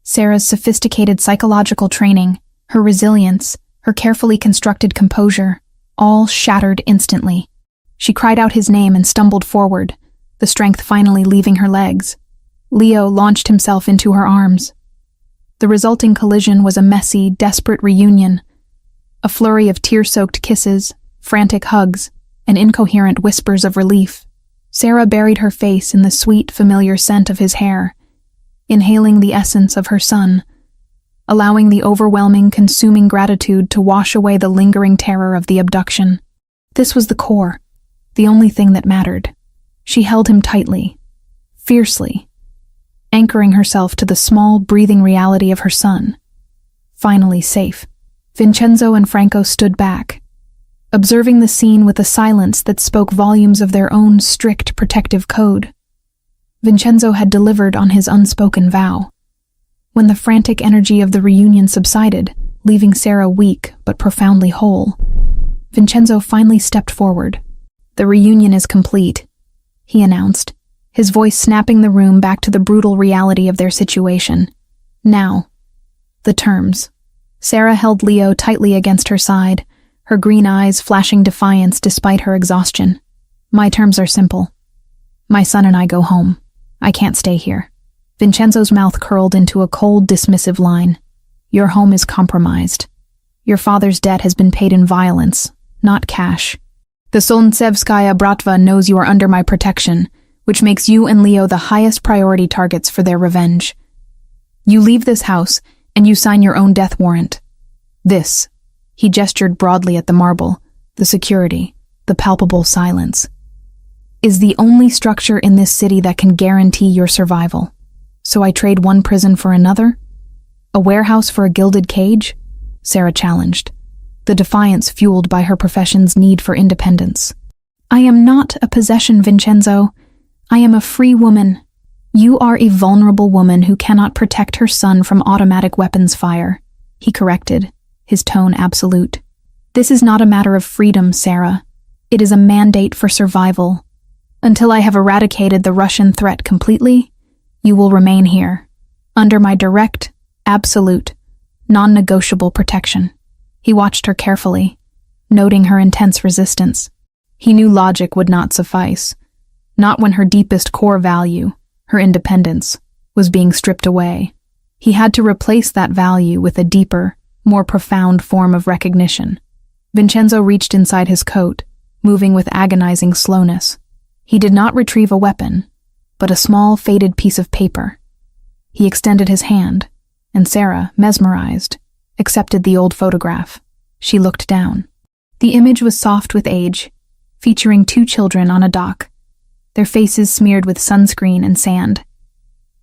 Sarah's sophisticated psychological training, her resilience, her carefully constructed composure, all shattered instantly. She cried out his name and stumbled forward, the strength finally leaving her legs. Leo launched himself into her arms. The resulting collision was a messy, desperate reunion, a flurry of tear-soaked kisses, frantic hugs, and incoherent whispers of relief. Sarah buried her face in the sweet, familiar scent of his hair, inhaling the essence of her son, allowing the overwhelming, consuming gratitude to wash away the lingering terror of the abduction. This was the core, the only thing that mattered. She held him tightly, fiercely, anchoring herself to the small, breathing reality of her son. Finally safe. Vincenzo and Franco stood back, observing the scene with a silence that spoke volumes of their own strict protective code. Vincenzo had delivered on his unspoken vow. When the frantic energy of the reunion subsided, leaving Sarah weak but profoundly whole, Vincenzo finally stepped forward. "The reunion is complete," he announced, his voice snapping the room back to the brutal reality of their situation. "Now, the terms." Sarah held Leo tightly against her side, her green eyes flashing defiance despite her exhaustion. "My terms are simple. My son and I go home. I can't stay here." Vincenzo's mouth curled into a cold, dismissive line. "Your home is compromised. Your father's debt has been paid in violence, not cash. The Solntsevskaya Bratva knows you are under my protection, which makes you and Leo the highest priority targets for their revenge. You leave this house, and you sign your own death warrant. This," he gestured broadly at the marble, the security, the palpable silence, "is the only structure in this city that can guarantee your survival. So I trade one prison for another? A warehouse for a gilded cage?" Sarah challenged, the defiance fueled by her profession's need for independence. "I am not a possession, Vincenzo. I am a free woman. You are a vulnerable woman who cannot protect her son from automatic weapons fire. he corrected, his tone absolute. This is not a matter of freedom, Sarah. It is a mandate for survival. Until I have eradicated the Russian threat completely, you will remain here, under my direct, absolute, non-negotiable protection. He watched her carefully, noting her intense resistance. He knew logic would not suffice, not when her deepest core value, her independence, was being stripped away. He had to replace that value with a deeper, more profound form of recognition. Vincenzo reached inside his coat, moving with agonizing slowness. He did not retrieve a weapon, but a small, faded piece of paper. He extended his hand, and Sarah, mesmerized, accepted the old photograph. She looked down. The image was soft with age, featuring 2 children on a dock, their faces smeared with sunscreen and sand.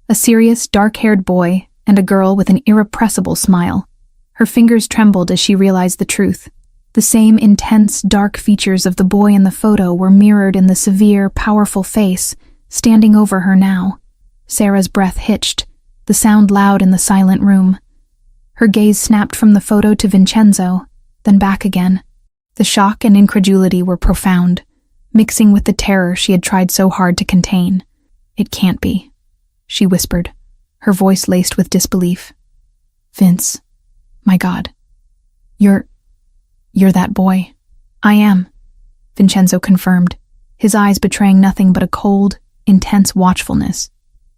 A serious, dark-haired boy and a girl with an irrepressible smile. Her fingers trembled as she realized the truth. The same intense, dark features of the boy in the photo were mirrored in the severe, powerful face standing over her now. Sarah's breath hitched, the sound loud in the silent room. Her gaze snapped from the photo to Vincenzo, then back again. The shock and incredulity were profound, mixing with the terror she had tried so hard to contain. "It can't be," she whispered, her voice laced with disbelief. "Vince, my God, you're that boy." "I am," Vincenzo confirmed, his eyes betraying nothing but a cold, intense watchfulness.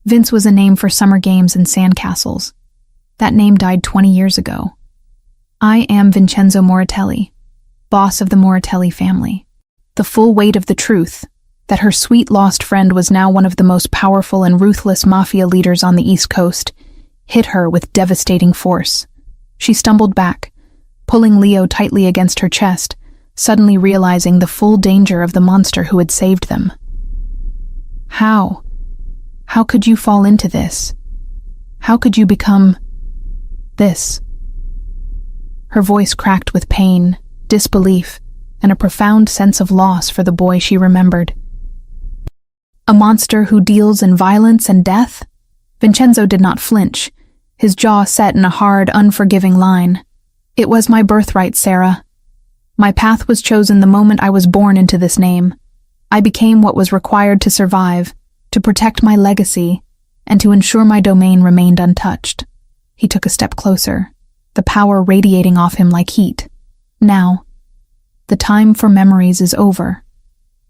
Vince was a name for summer games and sandcastles. That name died 20 years ago. "I am Vincenzo Moratelli, boss of the Moratelli family." The full weight of the truth, that her sweet lost friend was now one of the most powerful and ruthless mafia leaders on the East Coast, hit her with devastating force. She stumbled back, pulling Leo tightly against her chest, suddenly realizing the full danger of the monster who had saved them. How? How could you fall into this? How could you become this? Her voice cracked with pain, disbelief, and a profound sense of loss for the boy she remembered. A monster who deals in violence and death? Vincenzo did not flinch, his jaw set in a hard, unforgiving line. "It was my birthright, Sarah. My path was chosen the moment I was born into this name. I became what was required to survive, to protect my legacy, and to ensure my domain remained untouched." He took a step closer, the power radiating off him like heat. "Now, the time for memories is over.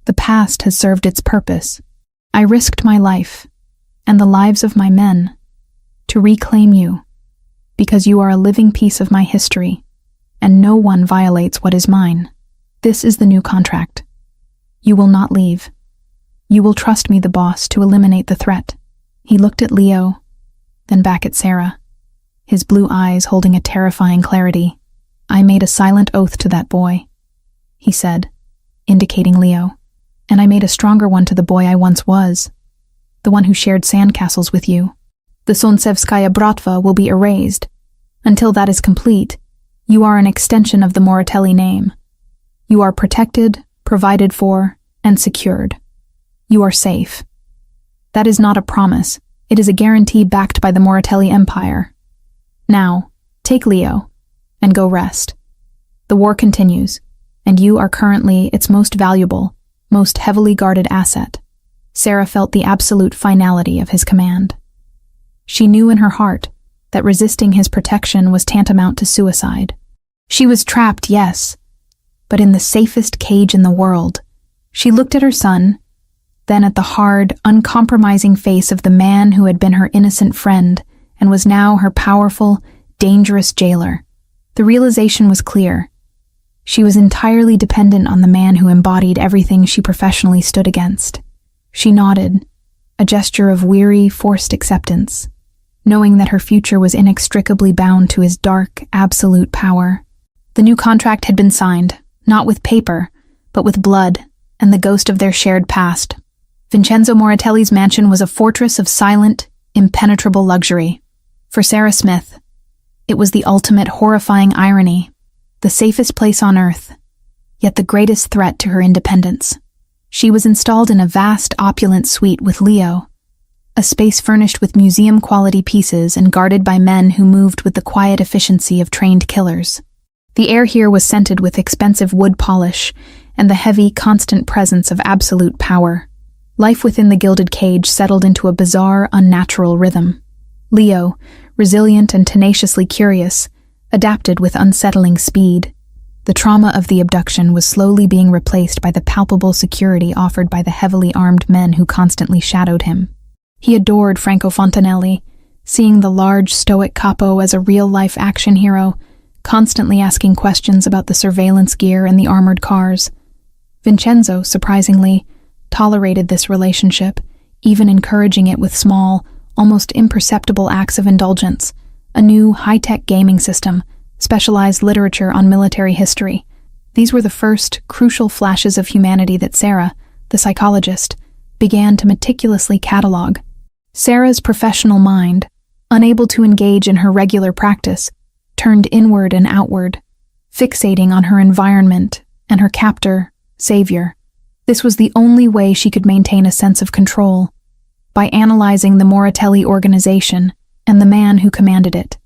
The past has served its purpose. I risked my life, and the lives of my men, to reclaim you, because you are a living piece of my history, and no one violates what is mine. This is the new contract. You will not leave. You will trust me, the boss, to eliminate the threat." He looked at Leo, then back at Sarah, his blue eyes holding a terrifying clarity. "I made a silent oath to that boy," he said, indicating Leo, "and I made a stronger one to the boy I once was, the one who shared sandcastles with you. The Solnsevskaya Bratva will be erased. Until that is complete, you are an extension of the Moratelli name. You are protected, provided for, and secured. You are safe. That is not a promise. It is a guarantee backed by the Moratelli Empire. Now, take Leo, and go rest. The war continues, and you are currently its most valuable, most heavily guarded asset." Sarah felt the absolute finality of his command. She knew in her heart that resisting his protection was tantamount to suicide. She was trapped, yes, but in the safest cage in the world. She looked at her son, then at the hard, uncompromising face of the man who had been her innocent friend and was now her powerful, dangerous jailer. The realization was clear. She was entirely dependent on the man who embodied everything she professionally stood against. She nodded, a gesture of weary, forced acceptance, knowing that her future was inextricably bound to his dark, absolute power. The new contract had been signed, not with paper, but with blood and the ghost of their shared past. Vincenzo Moratelli's mansion was a fortress of silent, impenetrable luxury. For Sarah Smith, it was the ultimate horrifying irony, the safest place on earth, yet the greatest threat to her independence. She was installed in a vast, opulent suite with Leo, a space furnished with museum-quality pieces and guarded by men who moved with the quiet efficiency of trained killers. The air here was scented with expensive wood polish and the heavy, constant presence of absolute power. Life within the gilded cage settled into a bizarre, unnatural rhythm. Leo, resilient and tenaciously curious, adapted with unsettling speed. The trauma of the abduction was slowly being replaced by the palpable security offered by the heavily armed men who constantly shadowed him. He adored Franco Fontanelli, seeing the large, stoic capo as a real-life action hero, constantly asking questions about the surveillance gear and the armored cars. Vincenzo, surprisingly, tolerated this relationship, even encouraging it with small, almost imperceptible acts of indulgence, a new, high-tech gaming system, specialized literature on military history. These were the first, crucial flashes of humanity that Sarah, the psychologist, began to meticulously catalog. Sarah's professional mind, unable to engage in her regular practice, turned inward and outward, fixating on her environment and her captor, savior. This was the only way she could maintain a sense of control, by analyzing the Moratelli organization and the man who commanded it.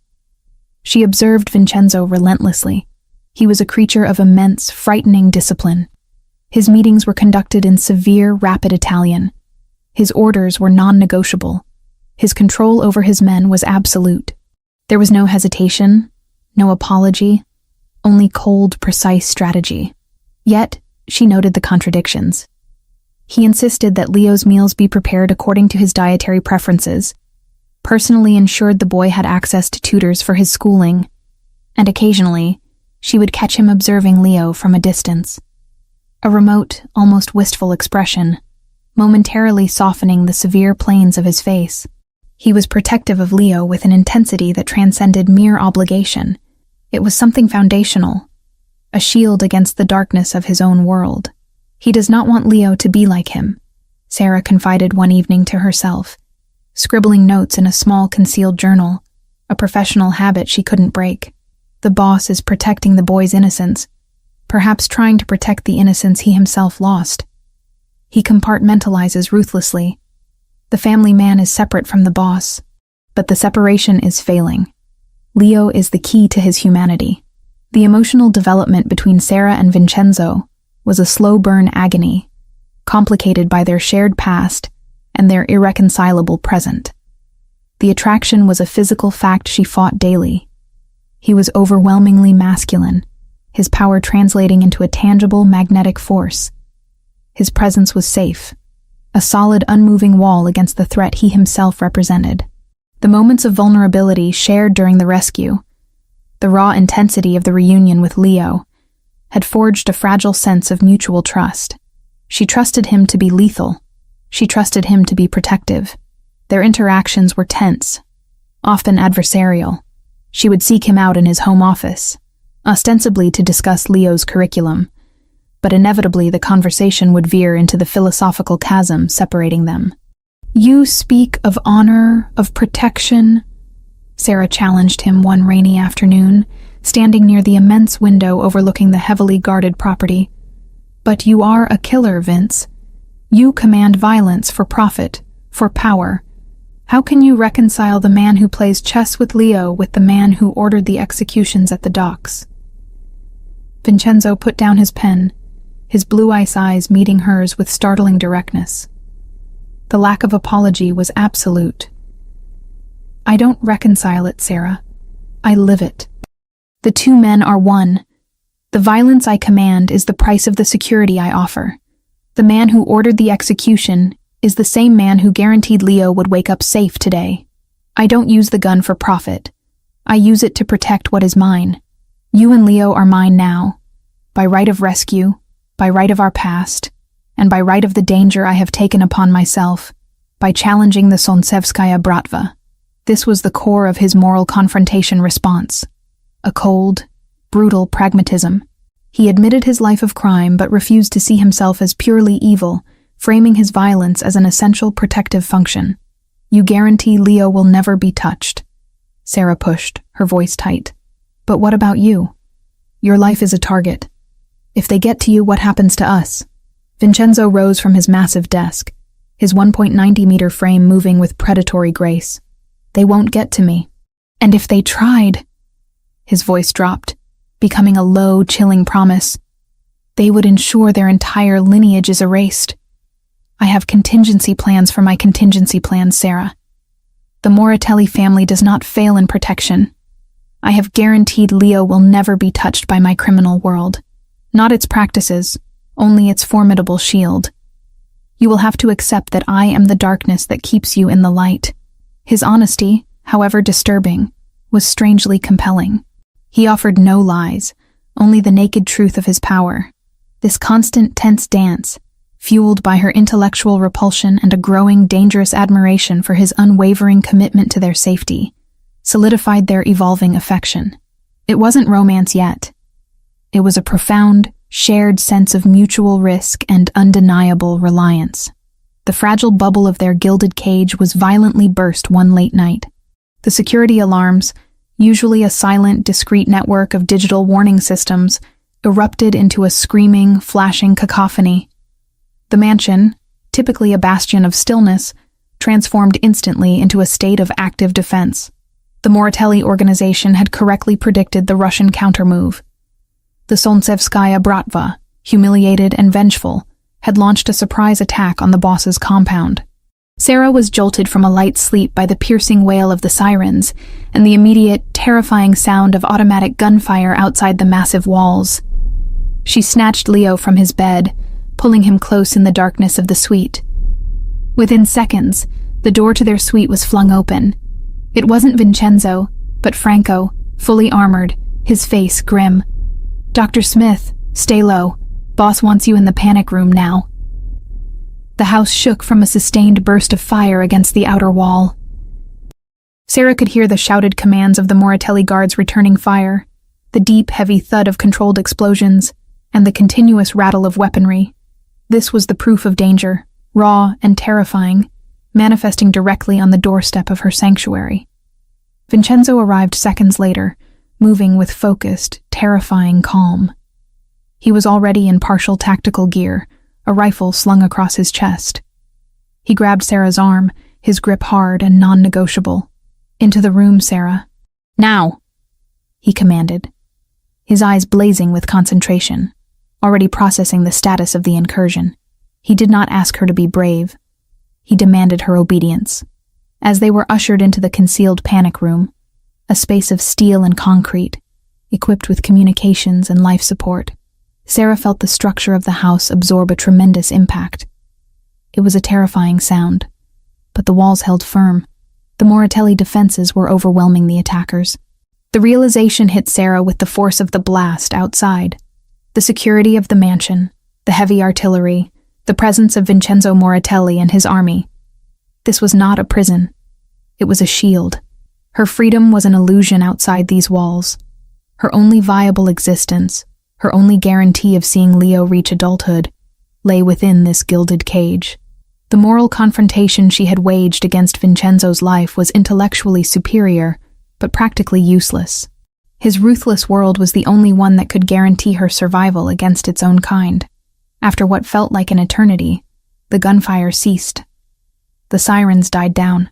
She observed Vincenzo relentlessly. He was a creature of immense, frightening discipline. His meetings were conducted in severe, rapid Italian. His orders were non-negotiable. His control over his men was absolute. There was no hesitation, no apology, only cold, precise strategy. Yet, she noted the contradictions. He insisted that Leo's meals be prepared according to his dietary preferences, personally ensured the boy had access to tutors for his schooling, and occasionally, she would catch him observing Leo from a distance. A remote, almost wistful expression, momentarily softening the severe planes of his face. He was protective of Leo with an intensity that transcended mere obligation. It was something foundational, a shield against the darkness of his own world. He does not want Leo to be like him, Sarah confided one evening to herself, scribbling notes in a small concealed journal, a professional habit she couldn't break. The boss is protecting the boy's innocence, perhaps trying to protect the innocence he himself lost. He compartmentalizes ruthlessly. The family man is separate from the boss, but the separation is failing. Leo is the key to his humanity. The emotional development between Sarah and Vincenzo was a slow-burn agony, complicated by their shared past and their irreconcilable present. The attraction was a physical fact she fought daily. He was overwhelmingly masculine, his power translating into a tangible magnetic force. His presence was safe, a solid, unmoving wall against the threat he himself represented. The moments of vulnerability shared during the rescue, the raw intensity of the reunion with Leo, had forged a fragile sense of mutual trust. She trusted him to be lethal. She trusted him to be protective. Their interactions were tense, often adversarial. She would seek him out in his home office, ostensibly to discuss Leo's curriculum, but inevitably the conversation would veer into the philosophical chasm separating them. "You speak of honor, of protection," Sarah challenged him one rainy afternoon, standing near the immense window overlooking the heavily guarded property. "But you are a killer, Vince. You command violence for profit, for power. How can you reconcile the man who plays chess with Leo with the man who ordered the executions at the docks?" Vincenzo put down his pen, his blue-ice eyes meeting hers with startling directness. The lack of apology was absolute. "I don't reconcile it, Sarah. I live it. The two men are one. The violence I command is the price of the security I offer. The man who ordered the execution is the same man who guaranteed Leo would wake up safe today. I don't use the gun for profit. I use it to protect what is mine. You and Leo are mine now, by right of rescue, by right of our past, and by right of the danger I have taken upon myself, by challenging the Sontsevskaya Bratva." This was the core of his moral confrontation response. A cold, brutal pragmatism. He admitted his life of crime but refused to see himself as purely evil, framing his violence as an essential protective function. "You guarantee Leo will never be touched." Sarah pushed, her voice tight. "But what about you? Your life is a target. If they get to you, what happens to us?" Vincenzo rose from his massive desk, his 1.90-meter frame moving with predatory grace. "They won't get to me. And if they tried," his voice dropped, becoming a low, chilling promise, "they would ensure their entire lineage is erased. I have contingency plans for my contingency plans, Sarah. The Moratelli family does not fail in protection. I have guaranteed Leo will never be touched by my criminal world. Not its practices, only its formidable shield. You will have to accept that I am the darkness that keeps you in the light." His honesty, however disturbing, was strangely compelling. He offered no lies, only the naked truth of his power. This constant tense dance, fueled by her intellectual repulsion and a growing dangerous admiration for his unwavering commitment to their safety, solidified their evolving affection. It wasn't romance yet. It was a profound, shared sense of mutual risk and undeniable reliance. The fragile bubble of their gilded cage was violently burst one late night. The security alarms, usually a silent, discreet network of digital warning systems, erupted into a screaming, flashing cacophony. The mansion, typically a bastion of stillness, transformed instantly into a state of active defense. The Moratelli organization had correctly predicted the Russian countermove. The Solntsevskaya Bratva, humiliated and vengeful, had launched a surprise attack on the boss's compound. Sarah was jolted from a light sleep by the piercing wail of the sirens and the immediate, terrifying sound of automatic gunfire outside the massive walls. She snatched Leo from his bed, pulling him close in the darkness of the suite. Within seconds, the door to their suite was flung open. It wasn't Vincenzo, but Franco, fully armored, his face grim. "Dr. Smith, stay low. Boss wants you in the panic room now." The house shook from a sustained burst of fire against the outer wall. Sarah could hear the shouted commands of the Moratelli guards returning fire, the deep, heavy thud of controlled explosions, and the continuous rattle of weaponry. This was the proof of danger, raw and terrifying, manifesting directly on the doorstep of her sanctuary. Vincenzo arrived seconds later, moving with focused, terrifying calm. He was already in partial tactical gear, a rifle slung across his chest. He grabbed Sarah's arm, his grip hard and non-negotiable. "Into the room, Sarah. Now!" he commanded, his eyes blazing with concentration, already processing the status of the incursion. He did not ask her to be brave. He demanded her obedience. As they were ushered into the concealed panic room, a space of steel and concrete, equipped with communications and life support, Sarah felt the structure of the house absorb a tremendous impact. It was a terrifying sound, but the walls held firm. The Moratelli defenses were overwhelming the attackers. The realization hit Sarah with the force of the blast outside. The security of the mansion, the heavy artillery, the presence of Vincenzo Moratelli and his army. This was not a prison. It was a shield. Her freedom was an illusion outside these walls. Her only viable existence, her only guarantee of seeing Leo reach adulthood, lay within this gilded cage. The moral confrontation she had waged against Vincenzo's life was intellectually superior, but practically useless. His ruthless world was the only one that could guarantee her survival against its own kind. After what felt like an eternity, the gunfire ceased. The sirens died down.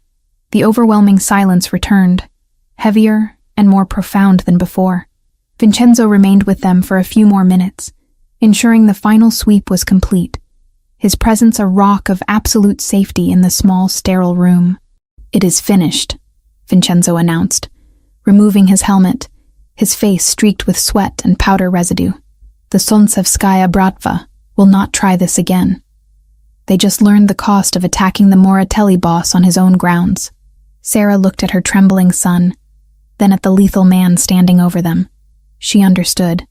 The overwhelming silence returned, heavier and more profound than before. Vincenzo remained with them for a few more minutes, ensuring the final sweep was complete, his presence a rock of absolute safety in the small, sterile room. "It is finished," Vincenzo announced, removing his helmet, his face streaked with sweat and powder residue. "The Solntsevskaya Bratva will not try this again. They just learned the cost of attacking the Moratelli boss on his own grounds." Sarah looked at her trembling son, then at the lethal man standing over them. She understood.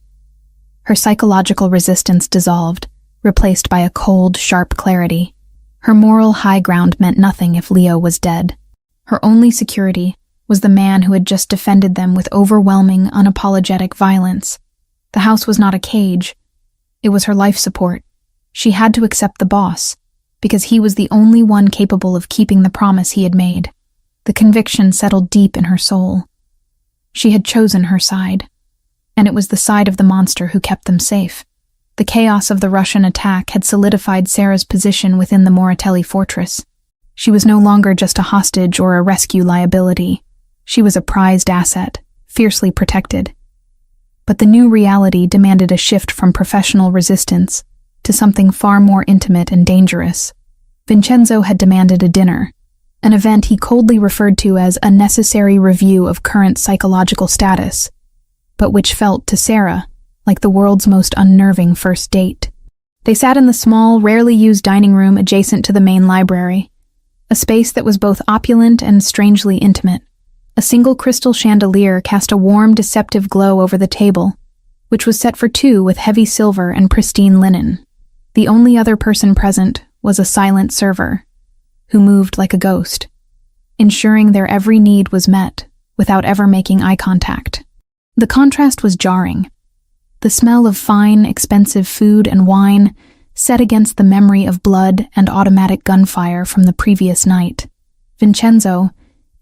Her psychological resistance dissolved, replaced by a cold, sharp clarity. Her moral high ground meant nothing if Leo was dead. Her only security was the man who had just defended them with overwhelming, unapologetic violence. The house was not a cage. It was her life support. She had to accept the boss, because he was the only one capable of keeping the promise he had made. The conviction settled deep in her soul. She had chosen her side, and it was the side of the monster who kept them safe. The chaos of the Russian attack had solidified Sarah's position within the Moratelli fortress. She was no longer just a hostage or a rescue liability. She was a prized asset, fiercely protected. But the new reality demanded a shift from professional resistance to something far more intimate and dangerous. Vincenzo had demanded a dinner, an event he coldly referred to as a necessary review of current psychological status, but which felt to Sarah like the world's most unnerving first date. They sat in the small, rarely used dining room adjacent to the main library, a space that was both opulent and strangely intimate. A single crystal chandelier cast a warm, deceptive glow over the table, which was set for two with heavy silver and pristine linen. The only other person present was a silent server, who moved like a ghost, ensuring their every need was met without ever making eye contact. The contrast was jarring. The smell of fine, expensive food and wine set against the memory of blood and automatic gunfire from the previous night. Vincenzo,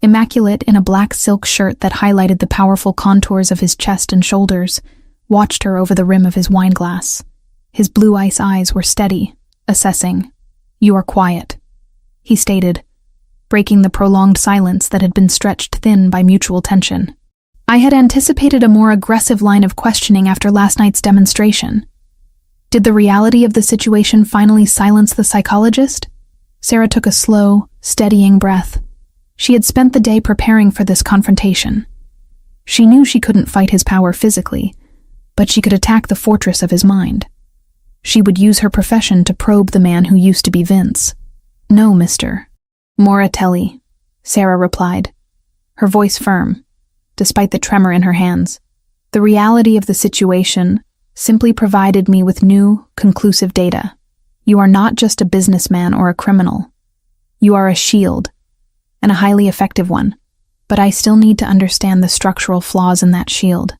immaculate in a black silk shirt that highlighted the powerful contours of his chest and shoulders, watched her over the rim of his wineglass. His blue ice eyes were steady, assessing. "You are quiet," he stated, breaking the prolonged silence that had been stretched thin by mutual tension. I had anticipated a more aggressive line of questioning after last night's demonstration. Did the reality of the situation finally silence the psychologist? Sarah took a slow, steadying breath. She had spent the day preparing for this confrontation. She knew she couldn't fight his power physically, but she could attack the fortress of his mind. She would use her profession to probe the man who used to be Vince. "No, Mr. Moratelli," Sarah replied, her voice firm, despite the tremor in her hands. "The reality of the situation simply provided me with new, conclusive data. You are not just a businessman or a criminal. You are a shield, and a highly effective one. But I still need to understand the structural flaws in that shield.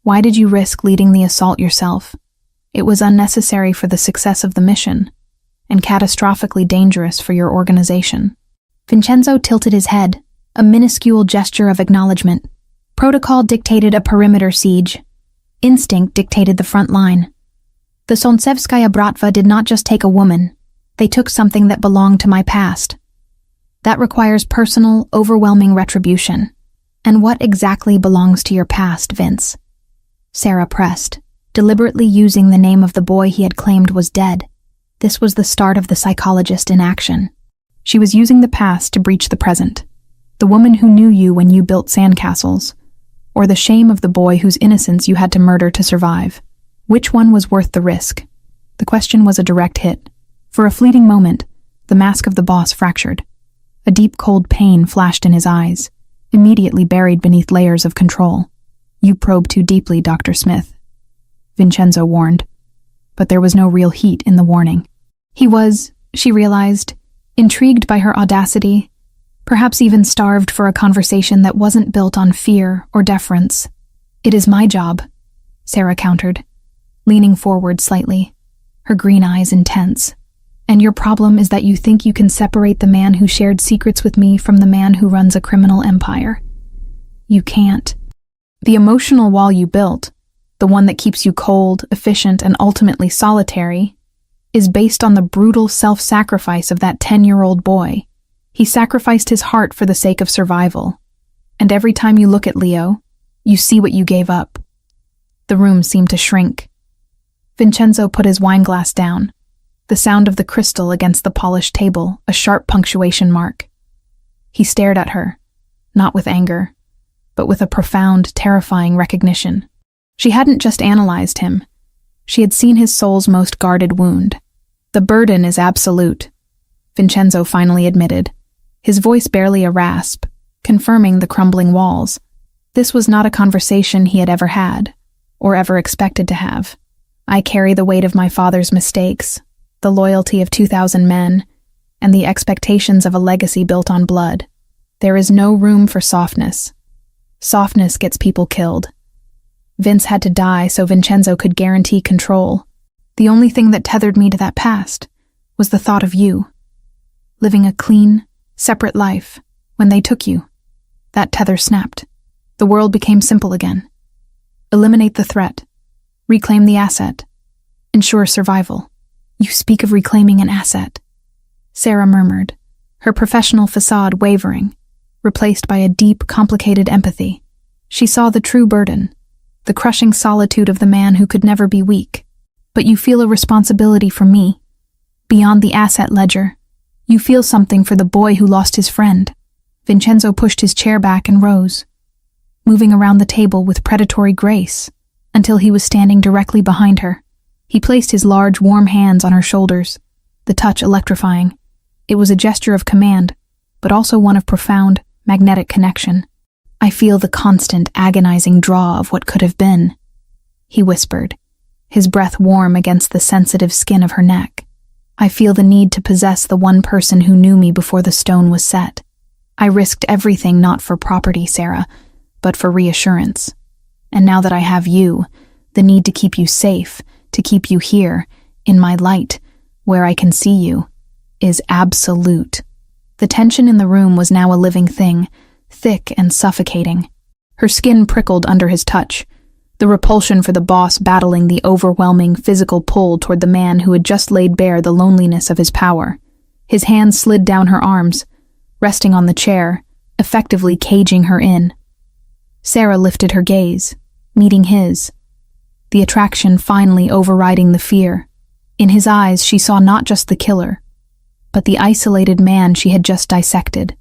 Why did you risk leading the assault yourself? It was unnecessary for the success of the mission, and catastrophically dangerous for your organization." Vincenzo tilted his head, a minuscule gesture of acknowledgement. Protocol dictated a perimeter siege. Instinct dictated the front line. The Solntsevskaya Bratva did not just take a woman. They took something that belonged to my past. That requires personal, overwhelming retribution. And what exactly belongs to your past, Vince? Sarah pressed, deliberately using the name of the boy he had claimed was dead. This was the start of the psychologist in action. She was using the past to breach the present. The woman who knew you when you built sandcastles, or the shame of the boy whose innocence you had to murder to survive. Which one was worth the risk? The question was a direct hit. For a fleeting moment, the mask of the boss fractured. A deep, cold pain flashed in his eyes, immediately buried beneath layers of control. "You probe too deeply, Dr. Smith," Vincenzo warned. But there was no real heat in the warning. He was, she realized, intrigued by her audacity, perhaps even starved for a conversation that wasn't built on fear or deference. "It is my job," Sarah countered, leaning forward slightly, her green eyes intense. "And your problem is that you think you can separate the man who shared secrets with me from the man who runs a criminal empire. You can't. The emotional wall you built, the one that keeps you cold, efficient, and ultimately solitary, is based on the brutal self-sacrifice of that 10-year-old boy. He sacrificed his heart for the sake of survival. And every time you look at Leo, you see what you gave up." The room seemed to shrink. Vincenzo put his wineglass down, the sound of the crystal against the polished table a sharp punctuation mark. He stared at her, not with anger, but with a profound, terrifying recognition. She hadn't just analyzed him. She had seen his soul's most guarded wound. "The burden is absolute," Vincenzo finally admitted, his voice barely a rasp, confirming the crumbling walls. This was not a conversation he had ever had, or ever expected to have. "I carry the weight of my father's mistakes, the loyalty of 2,000 men, and the expectations of a legacy built on blood. There is no room for softness. Softness gets people killed." Vince had to die so Vincenzo could guarantee control. "The only thing that tethered me to that past was the thought of you. Living a clean, separate life when they took you. That tether snapped. The world became simple again. Eliminate the threat. Reclaim the asset. ensure survival. You speak of reclaiming an asset, Sarah murmured, her professional facade wavering, replaced by a deep, complicated empathy. She saw the true burden, the crushing solitude of the man who could never be weak. But you feel a responsibility for me. Beyond the asset ledger, you feel something for the boy who lost his friend. Vincenzo pushed his chair back and rose, moving around the table with predatory grace, until he was standing directly behind her. He placed his large, warm hands on her shoulders, the touch electrifying. It was a gesture of command, but also one of profound, magnetic connection. I feel the constant, agonizing draw of what could have been, he whispered, his breath warm against the sensitive skin of her neck. I feel the need to possess the one person who knew me before the stone was set. I risked everything not for property, Sarah, but for reassurance. And now that I have you, the need to keep you safe, to keep you here, in my light, where I can see you, is absolute. The tension in the room was now a living thing, thick and suffocating. Her skin prickled under his touch, the repulsion for the boss battling the overwhelming physical pull toward the man who had just laid bare the loneliness of his power. His hands slid down her arms, resting on the chair, effectively caging her in. Sarah lifted her gaze, meeting his, the attraction finally overriding the fear. In his eyes, she saw not just the killer, but the isolated man she had just dissected.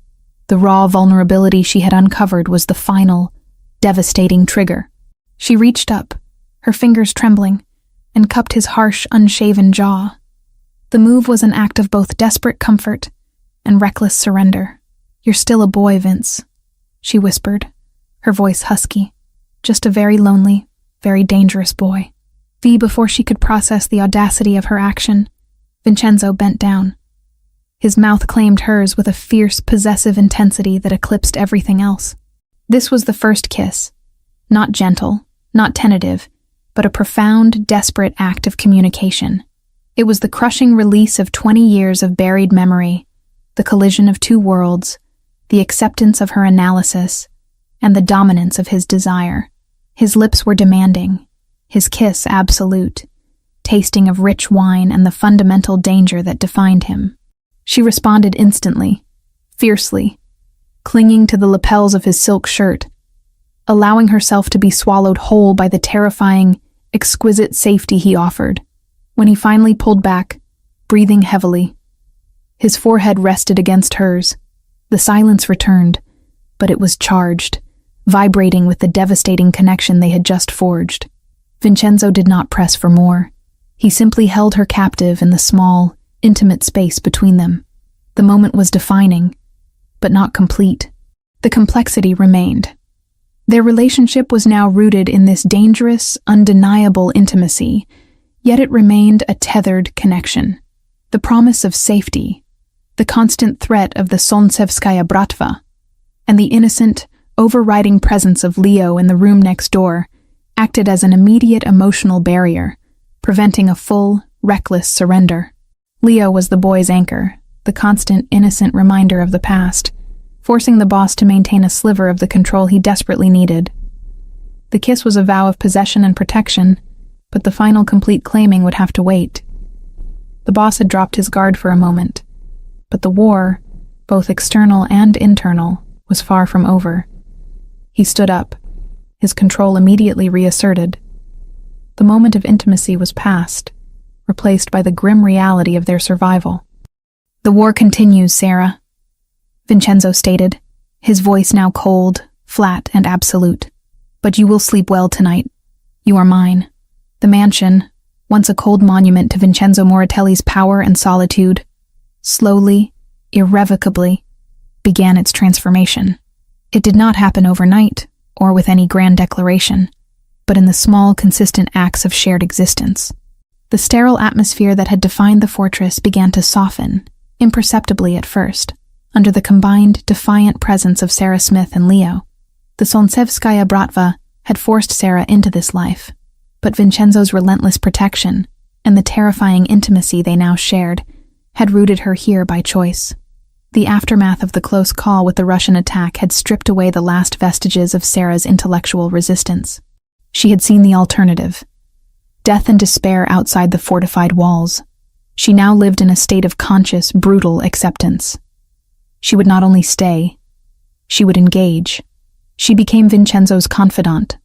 The raw vulnerability she had uncovered was the final, devastating trigger. She reached up, her fingers trembling, and cupped his harsh, unshaven jaw. The move was an act of both desperate comfort and reckless surrender. "You're still a boy, Vince," she whispered, her voice husky. "Just a very lonely, very dangerous boy." Before she could process the audacity of her action, Vincenzo bent down. His mouth claimed hers with a fierce, possessive intensity that eclipsed everything else. This was the first kiss, not gentle, not tentative, but a profound, desperate act of communication. It was the crushing release of 20 years of buried memory, the collision of two worlds, the acceptance of her analysis, and the dominance of his desire. His lips were demanding, his kiss absolute, tasting of rich wine and the fundamental danger that defined him. She responded instantly, fiercely, clinging to the lapels of his silk shirt, allowing herself to be swallowed whole by the terrifying, exquisite safety he offered. When he finally pulled back, breathing heavily, his forehead rested against hers. The silence returned, but it was charged, vibrating with the devastating connection they had just forged. Vincenzo did not press for more. He simply held her captive in the small, intimate space between them. The moment was defining, but not complete. The complexity remained. Their relationship was now rooted in this dangerous, undeniable intimacy, yet it remained a tethered connection. The promise of safety, the constant threat of the Solnsevskaya Bratva, and the innocent, overriding presence of Leo in the room next door acted as an immediate emotional barrier, preventing a full, reckless surrender. Leo was the boy's anchor, the constant, innocent reminder of the past, forcing the boss to maintain a sliver of the control he desperately needed. The kiss was a vow of possession and protection, but the final complete claiming would have to wait. The boss had dropped his guard for a moment, but the war, both external and internal, was far from over. He stood up, his control immediately reasserted. The moment of intimacy was past, replaced by the grim reality of their survival. "The war continues, Sarah," Vincenzo stated, his voice now cold, flat, and absolute. "But you will sleep well tonight. You are mine." The mansion, once a cold monument to Vincenzo Moratelli's power and solitude, slowly, irrevocably, began its transformation. It did not happen overnight, or with any grand declaration, but in the small, consistent acts of shared existence. The sterile atmosphere that had defined the fortress began to soften, imperceptibly at first, under the combined, defiant presence of Sarah Smith and Leo. The Solnsevskaya Bratva had forced Sarah into this life, but Vincenzo's relentless protection and the terrifying intimacy they now shared had rooted her here by choice. The aftermath of the close call with the Russian attack had stripped away the last vestiges of Sarah's intellectual resistance. She had seen the alternative, death and despair outside the fortified walls. She now lived in a state of conscious, brutal acceptance. She would not only stay, she would engage. She became Vincenzo's confidant,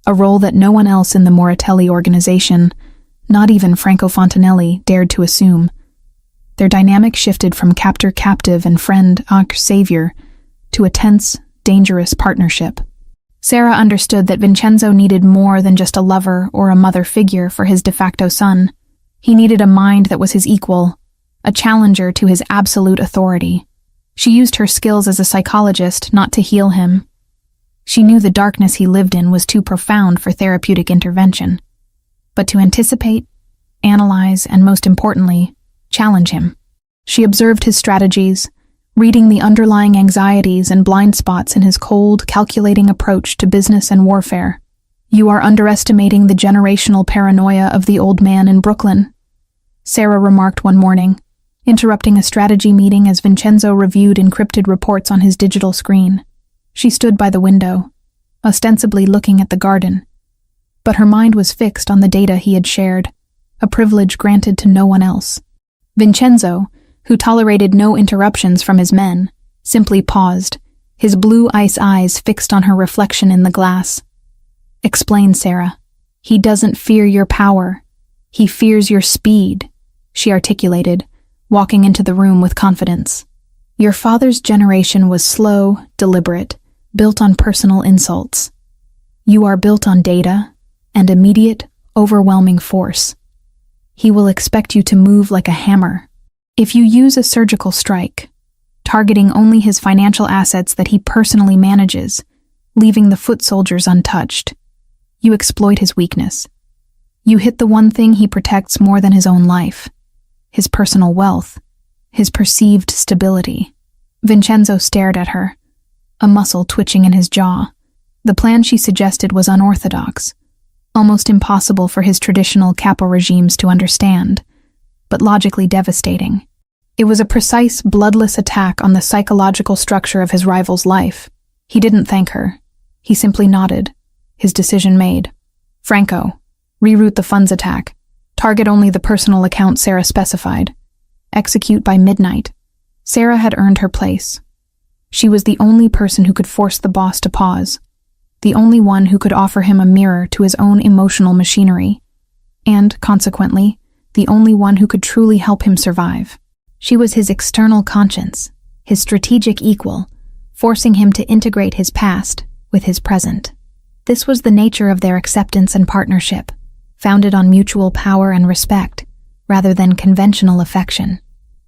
a role that no one else in the Moratelli organization, not even Franco Fontanelli, dared to assume. Their dynamic shifted from captor-captive and friend-savior to a tense, dangerous partnership. Sarah understood that Vincenzo needed more than just a lover or a mother figure for his de facto son. He needed a mind that was his equal, a challenger to his absolute authority. She used her skills as a psychologist not to heal him. She knew the darkness he lived in was too profound for therapeutic intervention, but to anticipate, analyze, and most importantly, challenge him. She observed his strategies, reading the underlying anxieties and blind spots in his cold, calculating approach to business and warfare. "You are underestimating the generational paranoia of the old man in Brooklyn," Sarah remarked one morning, interrupting a strategy meeting as Vincenzo reviewed encrypted reports on his digital screen. She stood by the window, ostensibly looking at the garden, but her mind was fixed on the data he had shared, a privilege granted to no one else. Vincenzo, who tolerated no interruptions from his men, simply paused, his blue ice eyes fixed on her reflection in the glass. "Explain, Sarah. He doesn't fear your power. He fears your speed," she articulated, walking into the room with confidence. "Your father's generation was slow, deliberate, built on personal insults. You are built on data and immediate, overwhelming force. He will expect you to move like a hammer. If you use a surgical strike, targeting only his financial assets that he personally manages, leaving the foot soldiers untouched, you exploit his weakness. You hit the one thing he protects more than his own life, his personal wealth, his perceived stability." Vincenzo stared at her, a muscle twitching in his jaw. The plan she suggested was unorthodox, almost impossible for his traditional capo regimes to understand, but logically devastating. It was a precise, bloodless attack on the psychological structure of his rival's life. He didn't thank her. He simply nodded, his decision made. "Franco, reroute the funds attack. Target only the personal account Sarah specified. Execute by midnight." Sarah had earned her place. She was the only person who could force the boss to pause, the only one who could offer him a mirror to his own emotional machinery, and, consequently, the only one who could truly help him survive. She was his external conscience, his strategic equal, forcing him to integrate his past with his present. This was the nature of their acceptance and partnership, founded on mutual power and respect, rather than conventional affection.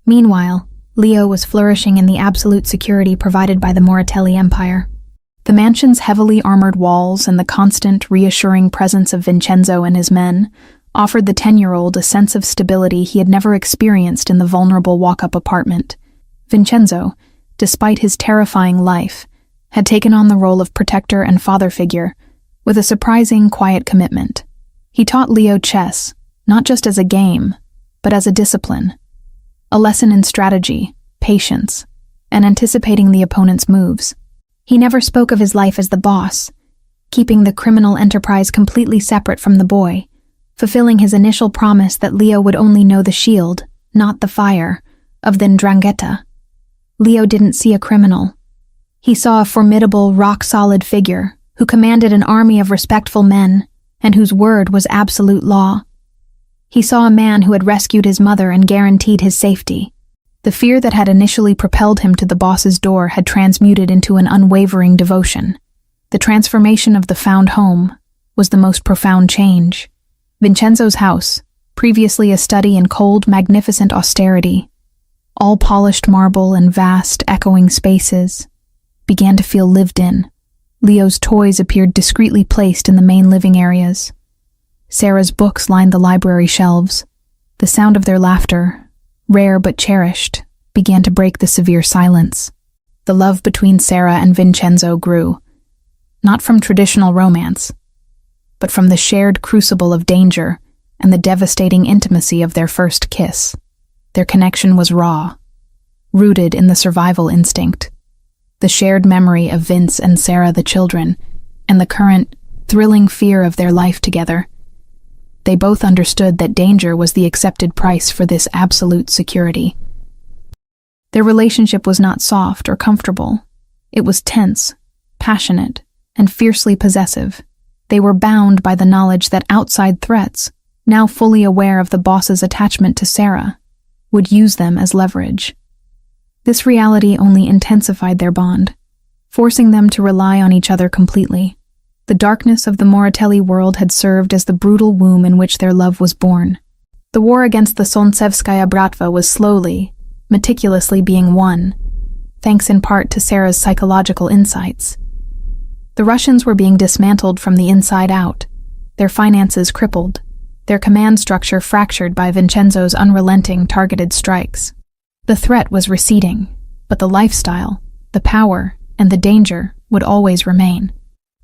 Meanwhile, Leo was flourishing in the absolute security provided by the Moratelli Empire. The mansion's heavily armored walls and the constant, reassuring presence of Vincenzo and his men offered the 10-year-old a sense of stability he had never experienced in the vulnerable walk-up apartment. Vincenzo, despite his terrifying life, had taken on the role of protector and father figure with a surprising, quiet commitment. He taught Leo chess, not just as a game, but as a discipline, a lesson in strategy, patience, and anticipating the opponent's moves. He never spoke of his life as the boss, keeping the criminal enterprise completely separate from the boy, fulfilling his initial promise that Leo would only know the shield, not the fire, of the 'Ndrangheta. Leo didn't see a criminal. He saw a formidable, rock-solid figure who commanded an army of respectful men and whose word was absolute law. He saw a man who had rescued his mother and guaranteed his safety. The fear that had initially propelled him to the boss's door had transmuted into an unwavering devotion. The transformation of the found home was the most profound change. Vincenzo's house, previously a study in cold, magnificent austerity, all polished marble and vast, echoing spaces, began to feel lived in. Leo's toys appeared discreetly placed in the main living areas. Sarah's books lined the library shelves. The sound of their laughter, rare but cherished, began to break the severe silence. The love between Sarah and Vincenzo grew, not from traditional romance, but from the shared crucible of danger and the devastating intimacy of their first kiss. Their connection was raw, rooted in the survival instinct, the shared memory of Vince and Sarah the children, and the current, thrilling fear of their life together. they both understood that danger was the accepted price for this absolute security. Their relationship was not soft or comfortable. It was tense, passionate, and fiercely possessive. They were bound by the knowledge that outside threats, now fully aware of the boss's attachment to Sarah, would use them as leverage. This reality only intensified their bond, forcing them to rely on each other completely. The darkness of the Moratelli world had served as the brutal womb in which their love was born. The war against the Solntsevskaya Bratva was slowly, meticulously being won, thanks in part to Sarah's psychological insights. The Russians were being dismantled from the inside out, their finances crippled, their command structure fractured by Vincenzo's unrelenting targeted strikes. The threat was receding, but the lifestyle, the power, and the danger would always remain.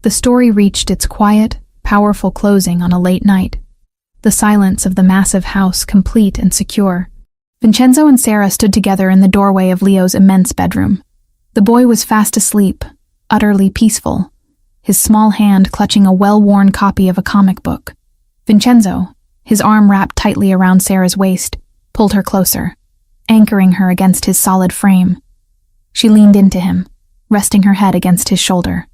The story reached its quiet, powerful closing on a late night, the silence of the massive house complete and secure. Vincenzo and Sarah stood together in the doorway of Leo's immense bedroom. The boy was fast asleep, utterly peaceful, his small hand clutching a well-worn copy of a comic book. Vincenzo, his arm wrapped tightly around Sarah's waist, pulled her closer, anchoring her against his solid frame. She leaned into him, resting her head against his shoulder.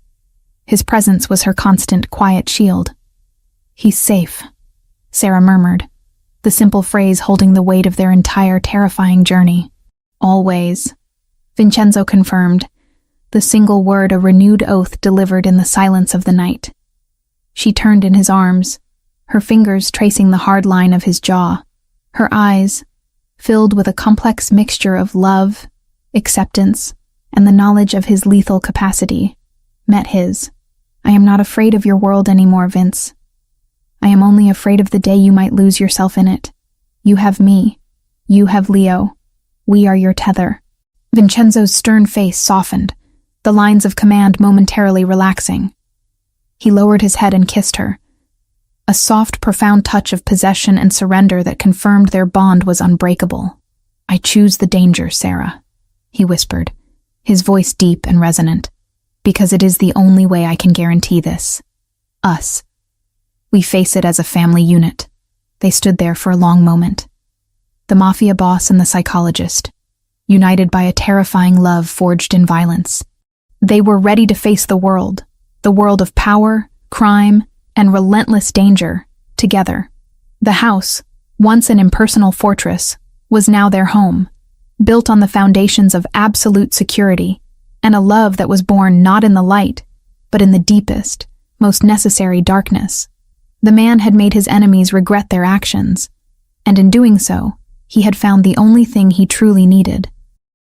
His presence was her constant, quiet shield. "He's safe," Sarah murmured, the simple phrase holding the weight of their entire terrifying journey. "Always," Vincenzo confirmed, the single word a renewed oath delivered in the silence of the night. She turned in his arms, her fingers tracing the hard line of his jaw, her eyes, filled with a complex mixture of love, acceptance, and the knowledge of his lethal capacity, met his. "I am not afraid of your world anymore, Vince. I am only afraid of the day you might lose yourself in it. You have me. You have Leo. We are your tether." Vincenzo's stern face softened, the lines of command momentarily relaxing. He lowered his head and kissed her, a soft, profound touch of possession and surrender that confirmed their bond was unbreakable. "I choose the danger, Sarah," he whispered, his voice deep and resonant, "because it is the only way I can guarantee this. Us. We face it as a family unit." They stood there for a long moment. The mafia boss and the psychologist, united by a terrifying love forged in violence. They were ready to face the world of power, crime, and relentless danger, together. The house, once an impersonal fortress, was now their home, built on the foundations of absolute security, and a love that was born not in the light, but in the deepest, most necessary darkness. The man had made his enemies regret their actions, and in doing so, he had found the only thing he truly needed: